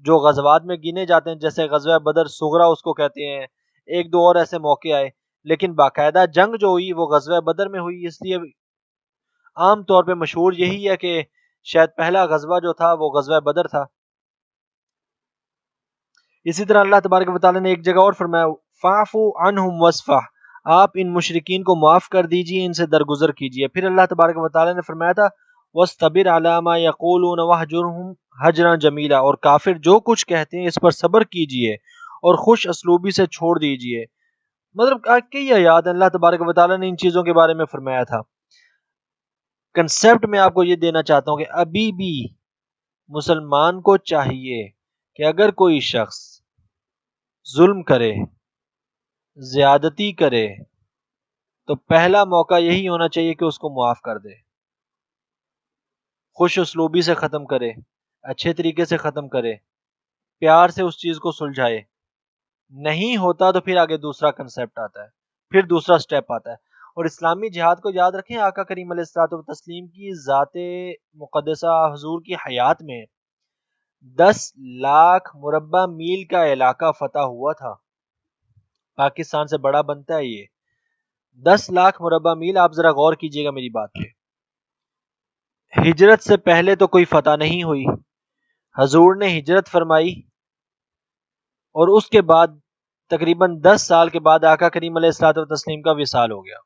جو غزوات میں گنے جاتے ہیں، جیسے غزوہ بدر صغرا اس کو کہتے ہیں، ایک دو اور ایسے موقع آئے، لیکن باقاعدہ جنگ جو ہوئی وہ غزوہ بدر میں ہوئی۔ اس لیے عام طور پہ مشہور یہی ہے کہ شاید پہلا غزوہ جو تھا وہ غزوہ بدر تھا۔ اسی طرح اللہ تبارک و تعالیٰ نے ایک جگہ اور فرمایا فَاعْفُوا عَنْهُمْ وَاصْفَحْ، آپ ان مشرکین کو معاف کر دیجئے، ان سے درگزر کیجئے۔ پھر اللہ تبارک و تعالیٰ نے فرمایا تھا وَاسْتَبِرْ عَلَىٰ مَا يَقُولُونَ وَاهْجُرْهُمْ هَجْرًا جَمِيلًا، اور کافر جو کچھ کہتے ہیں اس پر صبر کیجئے اور خوش اسلوبی سے چھوڑ دیجئے۔ مطلب کئی آیات اللہ تبارک و تعالیٰ نے ان چیزوں کے بارے میں فرمایا تھا۔ کنسپٹ میں آپ کو یہ دینا چاہتا ہوں کہ ابھی بھی مسلمان کو چاہیے کہ اگر کوئی شخص ظلم کرے، زیادتی کرے، تو پہلا موقع یہی ہونا چاہیے کہ اس کو معاف کر دے، خوش اسلوبی سے ختم کرے، اچھے طریقے سے ختم کرے، پیار سے اس چیز کو سلجھائے۔ نہیں ہوتا تو پھر آگے دوسرا کنسپٹ آتا ہے، پھر دوسرا سٹیپ آتا ہے۔ اور اسلامی جہاد کو یاد رکھیں، آقا کریم علیہ الصلوۃ والتسلیم کی ذات مقدسہ حضور کی حیات میں 10 لاکھ مربع میل کا علاقہ فتح ہوا تھا۔ پاکستان سے بڑا بنتا ہے یہ 10 لاکھ مربع میل۔ آپ ذرا غور کیجئے گا میری بات پہ۔ ہجرت سے پہلے تو کوئی فتح نہیں ہوئی، حضور نے ہجرت فرمائی اور اس کے بعد تقریباً 10 سال کے بعد آقا کریم علیہ الصلوۃ والتسلیم کا وصال ہو گیا۔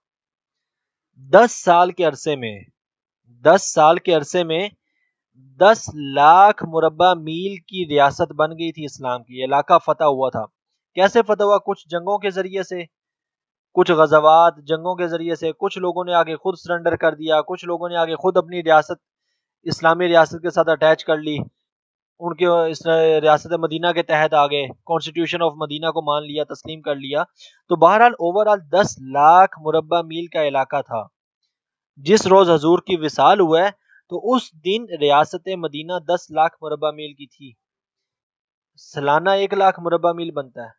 10 سال کے عرصے میں 10 لاکھ مربع میل کی ریاست بن گئی تھی اسلام کی، علاقہ فتح ہوا تھا۔ کیسے فتح ہوا؟ کچھ جنگوں کے ذریعے سے، کچھ غزوات جنگوں کے ذریعے سے، کچھ لوگوں نے آگے خود سرنڈر کر دیا، کچھ لوگوں نے آگے خود اپنی ریاست اسلامی ریاست کے ساتھ اٹیچ کر لی، ان کے ریاست مدینہ کے تحت آگے کانسٹیٹیوشن آف مدینہ کو مان لیا، تسلیم کر لیا۔ تو بہرحال اوورآل 10 لاکھ مربع میل کا علاقہ تھا۔ جس روز حضور کی وصال ہوا ہے تو اس دن ریاست مدینہ 10 لاکھ مربع میل کی تھی۔ سالانہ 1 لاکھ مربع میل بنتا ہے،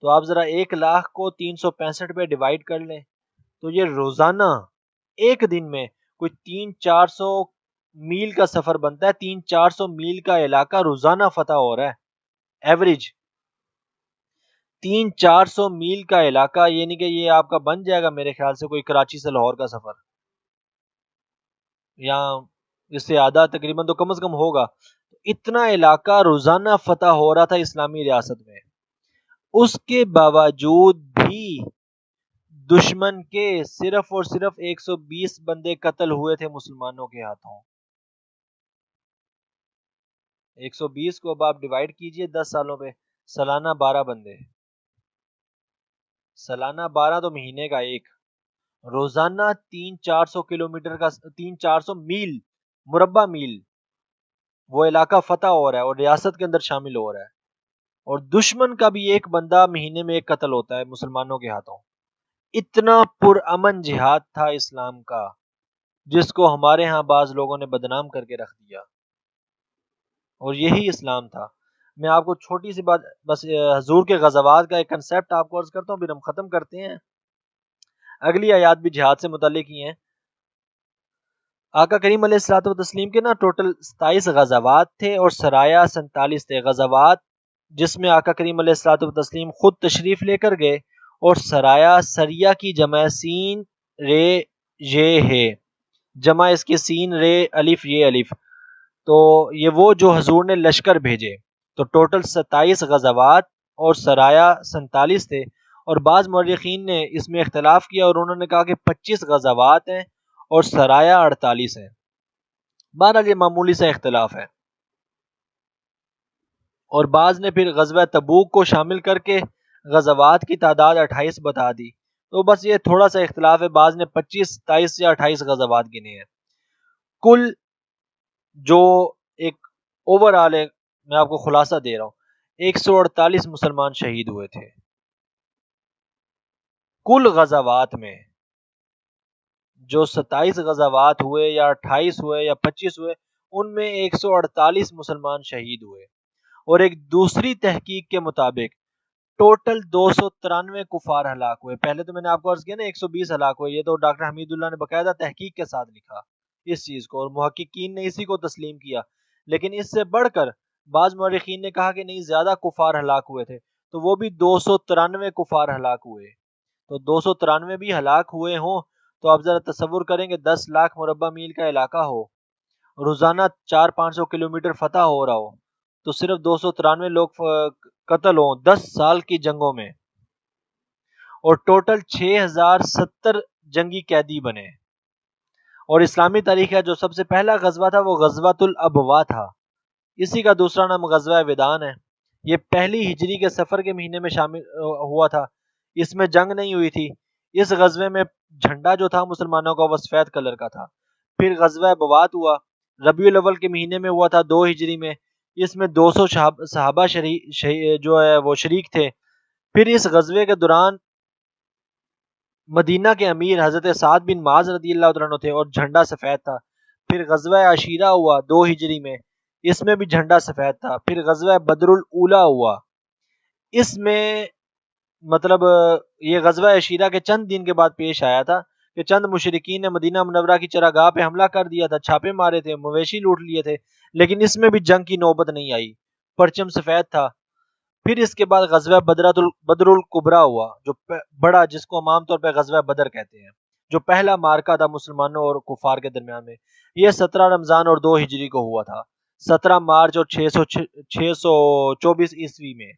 تو آپ ذرا 1 لاکھ کو 365 پہ ڈیوائیڈ کر لیں، تو یہ روزانہ ایک دن میں کوئی 300-400 میل کا سفر بنتا ہے۔ 300-400 میل کا علاقہ روزانہ فتح ہو رہا ہے، ایوریج 300-400 میل کا علاقہ، یعنی کہ یہ آپ کا بن جائے گا میرے خیال سے کوئی کراچی سے لاہور کا سفر، یا اس سے آدھا تقریباً تو کم از کم ہوگا۔ اتنا علاقہ روزانہ فتح ہو رہا تھا اسلامی ریاست میں، اس کے باوجود بھی دشمن کے صرف اور صرف 120 بندے قتل ہوئے تھے مسلمانوں کے ہاتھوں۔ 120 کو اب آپ ڈیوائیڈ کیجئے 10 سالوں پہ، سالانہ 12 بندے، سالانہ 12 تو مہینے کا ایک، روزانہ 300-400 کلومیٹر کا 300-400 میل مربع میل وہ علاقہ فتح ہو رہا ہے اور ریاست کے اندر شامل ہو رہا ہے، اور دشمن کا بھی ایک بندہ مہینے میں ایک قتل ہوتا ہے مسلمانوں کے ہاتھوں۔ اتنا پرامن جہاد تھا اسلام کا، جس کو ہمارے ہاں بعض لوگوں نے بدنام کر کے رکھ دیا، اور یہی اسلام تھا۔ میں آپ کو چھوٹی سی بات بس حضور کے غزوات کا ایک کنسپٹ آپ کو عرض کرتا ہوں، پھر ہم ختم کرتے ہیں۔ اگلی آیات بھی جہاد سے متعلق ہی ہیں۔ آقا کریم علیہ الصلوۃ والتسلیم کے نا ٹوٹل 27 غزوات تھے اور سرایا 47 تھے۔ غزوات جس میں آقا کریم علیہ الصلوۃ والتسلیم خود تشریف لے کر گئے، اور سرایا سریہ کی جمع سین رے یہ ہے، جمع اس کے سین رے الف یہ الف، تو یہ وہ جو حضور نے لشکر بھیجے، تو ٹوٹل 27 غزوات اور سرایا 47 تھے، اور بعض مورخین نے اس میں اختلاف کیا اور انہوں نے کہا کہ 25 غزوات ہیں اور سرایا 48 ہیں۔ بہرحال یہ معمولی سا اختلاف ہے، اور بعض نے پھر غزوہ تبوک کو شامل کر کے غزوات کی تعداد 28 بتا دی، تو بس یہ تھوڑا سا اختلاف ہے، بعض نے 25، 27 یا 28 غزوات گنے ہیں۔ کل جو ایک اوور آل ہے، میں آپ کو خلاصہ دے رہا ہوں، 148 مسلمان شہید ہوئے تھے کل غزوات میں۔ جو 27 غزوات ہوئے یا 28 ہوئے یا 25 ہوئے، ان میں 148 مسلمان شہید ہوئے، اور ایک دوسری تحقیق کے مطابق ٹوٹل 293 کفار ہلاک ہوئے۔ پہلے تو میں نے آپ کو عرض کیا نا 120 ہلاک ہوئے، یہ تو ڈاکٹر حمید اللہ نے باقاعدہ تحقیق کے ساتھ لکھا اس چیز کو، اور محققین نے اسی کو تسلیم کیا، لیکن اس سے بڑھ کر بعض مورخین نے کہا کہ نہیں، زیادہ کفار ہلاک ہوئے تھے، تو وہ بھی 293 کفار ہلاک ہوئے۔ تو 293 بھی ہلاک ہوئے ہوں تو آپ ذرا تصور کریں کہ 10 لاکھ مربع میل کا علاقہ ہو، روزانہ 400-500 کلومیٹر فتح ہو رہا ہو، تو صرف 293 لوگ قتل ہوں 10 سال کی جنگوں میں، اور ٹوٹل 6070 جنگی قیدی بنے۔ اور اسلامی تاریخ کا جو سب سے پہلا غزوہ تھا وہ غزوۃ الابواء تھا، اسی کا دوسرا نام غزوہ ودان ہے۔ یہ پہلی ہجری کے سفر کے مہینے میں شامل ہوا تھا، اس میں جنگ نہیں ہوئی تھی۔ اس غزوے میں جھنڈا جو تھا مسلمانوں کا وہ سفید کلر کا تھا۔ پھر غزوہ بوات ہوا، ربیع الاول کے مہینے میں ہوا تھا 2 ہجری میں، اس میں 200 صحابہ جو ہے وہ شریک تھے۔ پھر اس غزوے کے دوران مدینہ کے امیر حضرت سعد بن معاذ رضی اللہ عنہ تھے اور جھنڈا سفید تھا۔ پھر غزوہ عشیرہ ہوا 2 ہجری میں، اس میں بھی جھنڈا سفید تھا۔ پھر غزوہ بدر الاولیٰ ہوا، اس میں مطلب یہ غزوہ عشیرہ کے چند دن کے بعد پیش آیا تھا کہ چند مشرکین نے مدینہ منورہ کی چراگاہ پہ حملہ کر دیا تھا، چھاپے مارے تھے، مویشی لوٹ لیے تھے، لیکن اس میں بھی جنگ کی نوبت نہیں آئی، پرچم سفید تھا۔ پھر اس کے بعد غزوہ بدر الکبریٰ ہوا، جو بڑا، جس کو ہم عام طور پہ غزوہ بدر کہتے ہیں، جو پہلا مارکا تھا مسلمانوں اور کفار کے درمیان میں۔ یہ 17 رمضان اور 2 ہجری کو ہوا تھا، 17 مارچ اور 624 عیسوی میں،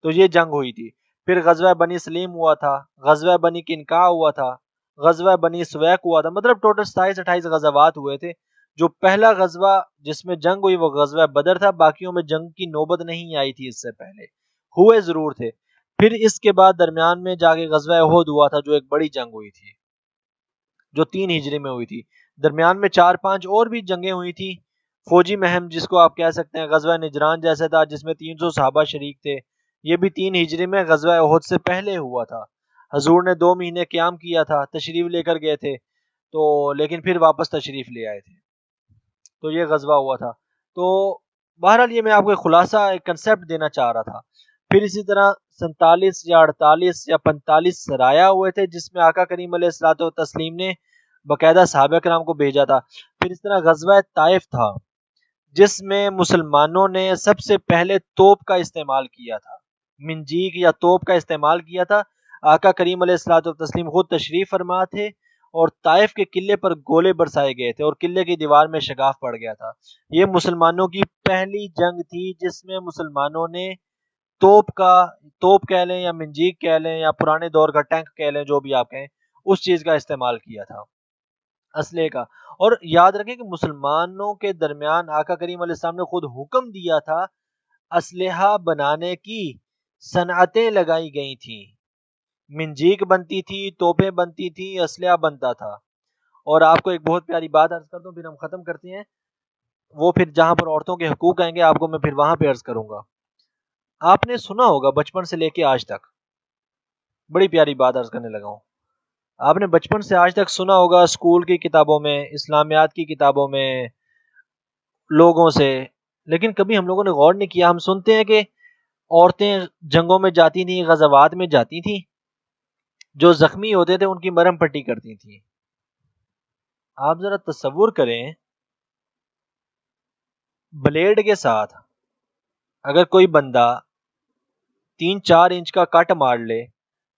تو یہ جنگ ہوئی تھی۔ پھر غزوہ بنی سلیم ہوا تھا، غزوہ بنی کنکا ہوا تھا، غزوہ بنی سویق ہوا تھا، مطلب ٹوٹل 27-28 غزوات ہوئے تھے۔ جو پہلا غزوہ جس میں جنگ ہوئی وہ غزوہ بدر تھا، باقیوں میں جنگ کی نوبت نہیں آئی تھی، اس سے پہلے ہوئے ضرور تھے۔ پھر اس کے بعد درمیان میں جا کے غزوہ احد ہوا تھا، جو ایک بڑی جنگ ہوئی تھی، جو 3 ہجری میں ہوئی تھی۔ درمیان میں 4-5 اور بھی جنگیں ہوئی تھی، فوجی مہم جس کو آپ کہہ سکتے ہیں، غزوہ نجران جیسے تھا جس میں 300 صحابہ شریک تھے، یہ بھی 3 ہجری میں غزوہ احد سے پہلے ہوا تھا۔ حضور نے 2 مہینے قیام کیا تھا، تشریف لے کر گئے تھے، تو لیکن پھر واپس تشریف لے آئے تھے، تو یہ غزوہ ہوا تھا۔ تو بہرحال یہ میں آپ کو خلاصہ ایک کنسپٹ دینا چاہ رہا تھا۔ پھر اسی طرح 47 یا 48 یا 45 سرایا ہوئے تھے، جس میں آقا کریم علیہ الصلوۃ والتسلیم نے باقاعدہ صحابہ کرام کو بھیجا تھا۔ پھر اس طرح غزوہ طائف تھا، جس میں مسلمانوں نے سب سے پہلے توپ کا استعمال کیا تھا، منجیک یا توپ کا استعمال کیا تھا۔ آقا کریم علیہ الصلوۃ والتسلیم خود تشریف فرما تھے، اور طائف کے قلعے پر گولے برسائے گئے تھے اور قلعے کی دیوار میں شگاف پڑ گیا تھا۔ یہ مسلمانوں کی پہلی جنگ تھی جس میں مسلمانوں نے توپ کہہ لیں یا منجیک کہہ لیں یا پرانے دور کا ٹینک کہہ لیں، جو بھی آپ کہیں، اس چیز کا استعمال کیا تھا، اسلحے کا۔ اور یاد رکھیں کہ مسلمانوں کے درمیان آقا کریم علیہ السلام نے خود حکم دیا تھا، اسلحہ بنانے کی صنعتیں لگائی گئی تھیں، منجیک بنتی تھی، توپیں بنتی تھی، اسلحہ بنتا تھا. اور آپ کو ایک بہت پیاری بات عرض کر دوں پھر ہم ختم کرتے ہیں. وہ پھر جہاں پر عورتوں کے حقوق آئیں گے آپ کو میں پھر وہاں پہ عرض کروں گا. آپ نے سنا ہوگا بچپن سے لے کے آج تک، بڑی پیاری بات عرض کرنے لگا ہوں. آپ نے بچپن سے آج تک سنا ہوگا اسکول کی کتابوں میں، اسلامیات کی کتابوں میں، لوگوں سے، لیکن کبھی ہم لوگوں نے غور نہیں کیا. ہم سنتے ہیں کہ عورتیں جنگوں میں جاتی تھیں، غزوات میں جاتی تھیں، جو زخمی ہوتے تھے ان کی مرہم پٹی کرتی تھیں. آپ ذرا تصور کریں، بلیڈ کے ساتھ اگر کوئی بندہ 3-4 انچ کا کٹ مار لے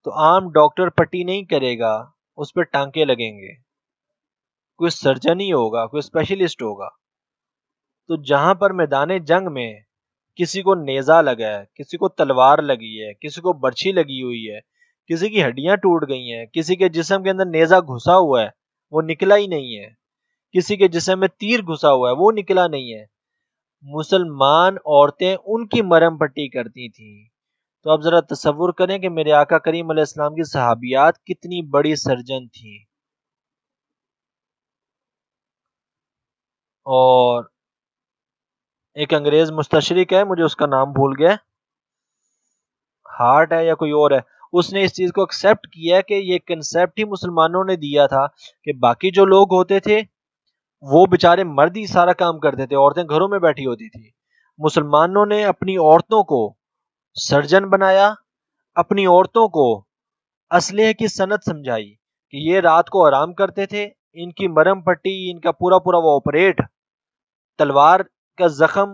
تو عام ڈاکٹر پٹی نہیں کرے گا، اس پہ ٹانکے لگیں گے. کوئی سرجن ہی ہوگا، کوئی اسپیشلسٹ ہوگا. تو جہاں پر میدان جنگ میں کسی کو نیزہ لگا ہے، کسی کو تلوار لگی ہے، کسی کو برچھی لگی ہوئی ہے، کسی کی ہڈیاں ٹوٹ گئی ہیں، کسی کے جسم کے اندر نیزہ گھسا ہوا ہے وہ نکلا ہی نہیں ہے، کسی کے جسم میں تیر گھسا ہوا ہے وہ نکلا نہیں ہے، مسلمان عورتیں ان کی مرہم پٹی کرتی تھیں. تو اب ذرا تصور کریں کہ میرے آقا کریم علیہ السلام کی صحابیات کتنی بڑی سرجن تھیں. اور ایک انگریز مستشرق ہے، مجھے اس کا نام بھول گیا، ہارٹ ہے یا کوئی اور ہے، اس نے اس چیز کو ایکسپٹ کیا کہ یہ کنسپٹ ہی مسلمانوں نے دیا تھا کہ باقی جو لوگ ہوتے تھے وہ بےچارے مرد ہی سارا کام کرتے تھے، عورتیں گھروں میں بیٹھی ہوتی تھی. مسلمانوں نے اپنی عورتوں کو سرجن بنایا، اپنی عورتوں کو اسلحے کی صنعت سمجھائی کہ یہ رات کو آرام کرتے تھے، ان کی مرہم پٹی، ان کا پورا پورا وہ آپریٹ، تلوار کا زخم،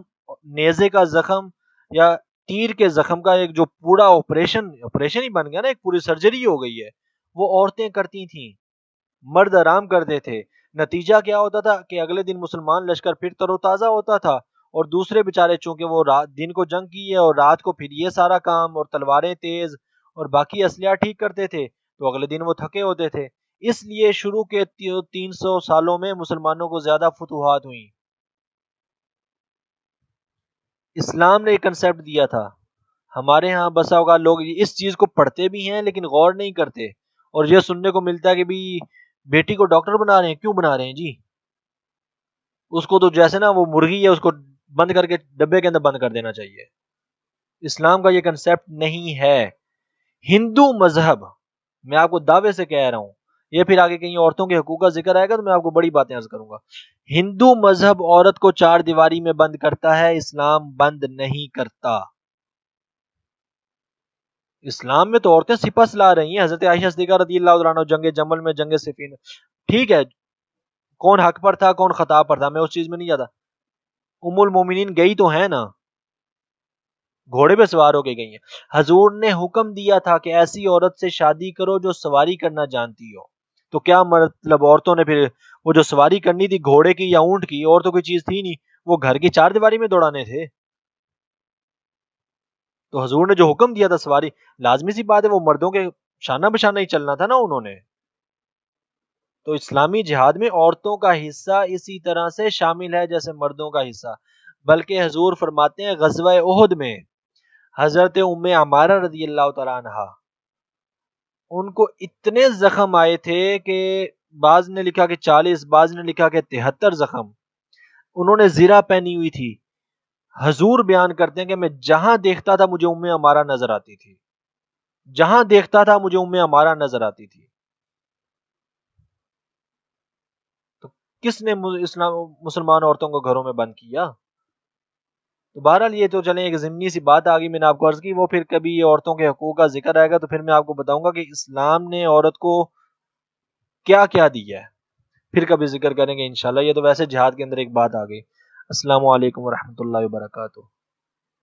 نیزے کا زخم یا تیر کے زخم کا ایک جو پورا آپریشن ہی بن گیا نا، ایک پوری سرجری ہو گئی ہے، وہ عورتیں کرتی تھیں، مرد آرام کرتے تھے. نتیجہ کیا ہوتا تھا کہ اگلے دن مسلمان لشکر پھر تر و تازہ ہوتا تھا، اور دوسرے بےچارے چونکہ وہ دن کو جنگ کی ہے اور رات کو پھر یہ سارا کام اور تلواریں تیز اور باقی اسلحہ ٹھیک کرتے تھے، تو اگلے دن وہ تھکے ہوتے تھے. اس لیے شروع کے 300 سالوں میں مسلمانوں کو زیادہ فتوحات ہوئیں. اسلام نے ایک کنسپٹ دیا تھا. ہمارے ہاں بسا ہوگا لوگ اس چیز کو پڑھتے بھی ہیں لیکن غور نہیں کرتے، اور یہ سننے کو ملتا ہے کہ بھی بیٹی کو ڈاکٹر بنا رہے ہیں. کیوں بنا رہے ہیں جی؟ اس کو تو جیسے نا وہ مرغی ہے اس کو بند کر کے ڈبے کے اندر بند کر دینا چاہیے. اسلام کا یہ کنسپٹ نہیں ہے. ہندو مذہب، میں آپ کو دعوے سے کہہ رہا ہوں، یہ پھر آگے کہیں عورتوں کے حقوق کا ذکر آئے گا تو میں آپ کو بڑی باتیں عرض کروں گا. ہندو مذہب عورت کو 4 دیواری میں بند کرتا ہے، اسلام بند نہیں کرتا. اسلام میں تو عورتیں سپہ سلا رہی ہیں. حضرت عائشہ صدیقہ رضی اللہ عنہ جنگ جمل میں، جنگ صفین، ٹھیک ہے، کون حق پر تھا کون خطا پر تھا میں اس چیز میں نہیں جاتا. ام المومنین گئی تو ہے نا، گھوڑے پہ سوار ہو کے گئی ہیں. حضور نے حکم دیا تھا کہ ایسی عورت سے شادی کرو جو سواری کرنا جانتی ہو. تو کیا مطلب عورتوں نے پھر وہ جو سواری کرنی تھی گھوڑے کی یا اونٹ کی، اور تو کوئی چیز تھی نہیں، وہ گھر کی 4 دیواری میں دوڑانے تھے. تو حضور نے جو حکم دیا تھا سواری، لازمی سی بات ہے وہ مردوں کے شانہ بشانہ ہی چلنا تھا نا انہوں نے. تو اسلامی جہاد میں عورتوں کا حصہ اسی طرح سے شامل ہے جیسے مردوں کا حصہ. بلکہ حضور فرماتے ہیں غزوہ احد میں حضرت ام عمارہ رضی اللہ تعالیٰ عنہا، ان کو اتنے زخم آئے تھے کہ بعض نے لکھا کہ 40، بعض نے لکھا کہ 73 زخم. انہوں نے زرہ پہنی ہوئی تھی. حضور بیان کرتے ہیں کہ میں جہاں دیکھتا تھا مجھے ام عمارہ نظر آتی تھی، جہاں دیکھتا تھا مجھے ام عمارہ نظر آتی تھی. تو کس نے اسلام مسلمان عورتوں کو گھروں میں بند کیا؟ تو بہرحال یہ تو چلیں ایک ضمنی سی بات آ گئی، میں نے آپ کو عرض کی. وہ پھر کبھی عورتوں کے حقوق کا ذکر آئے گا تو پھر میں آپ کو بتاؤں گا کہ اسلام نے عورت کو کیا کیا دیا ہے، پھر کبھی ذکر کریں گے انشاءاللہ. یہ تو ویسے جہاد کے اندر ایک بات آ گئی. السلام علیکم ورحمۃ اللہ وبرکاتہ.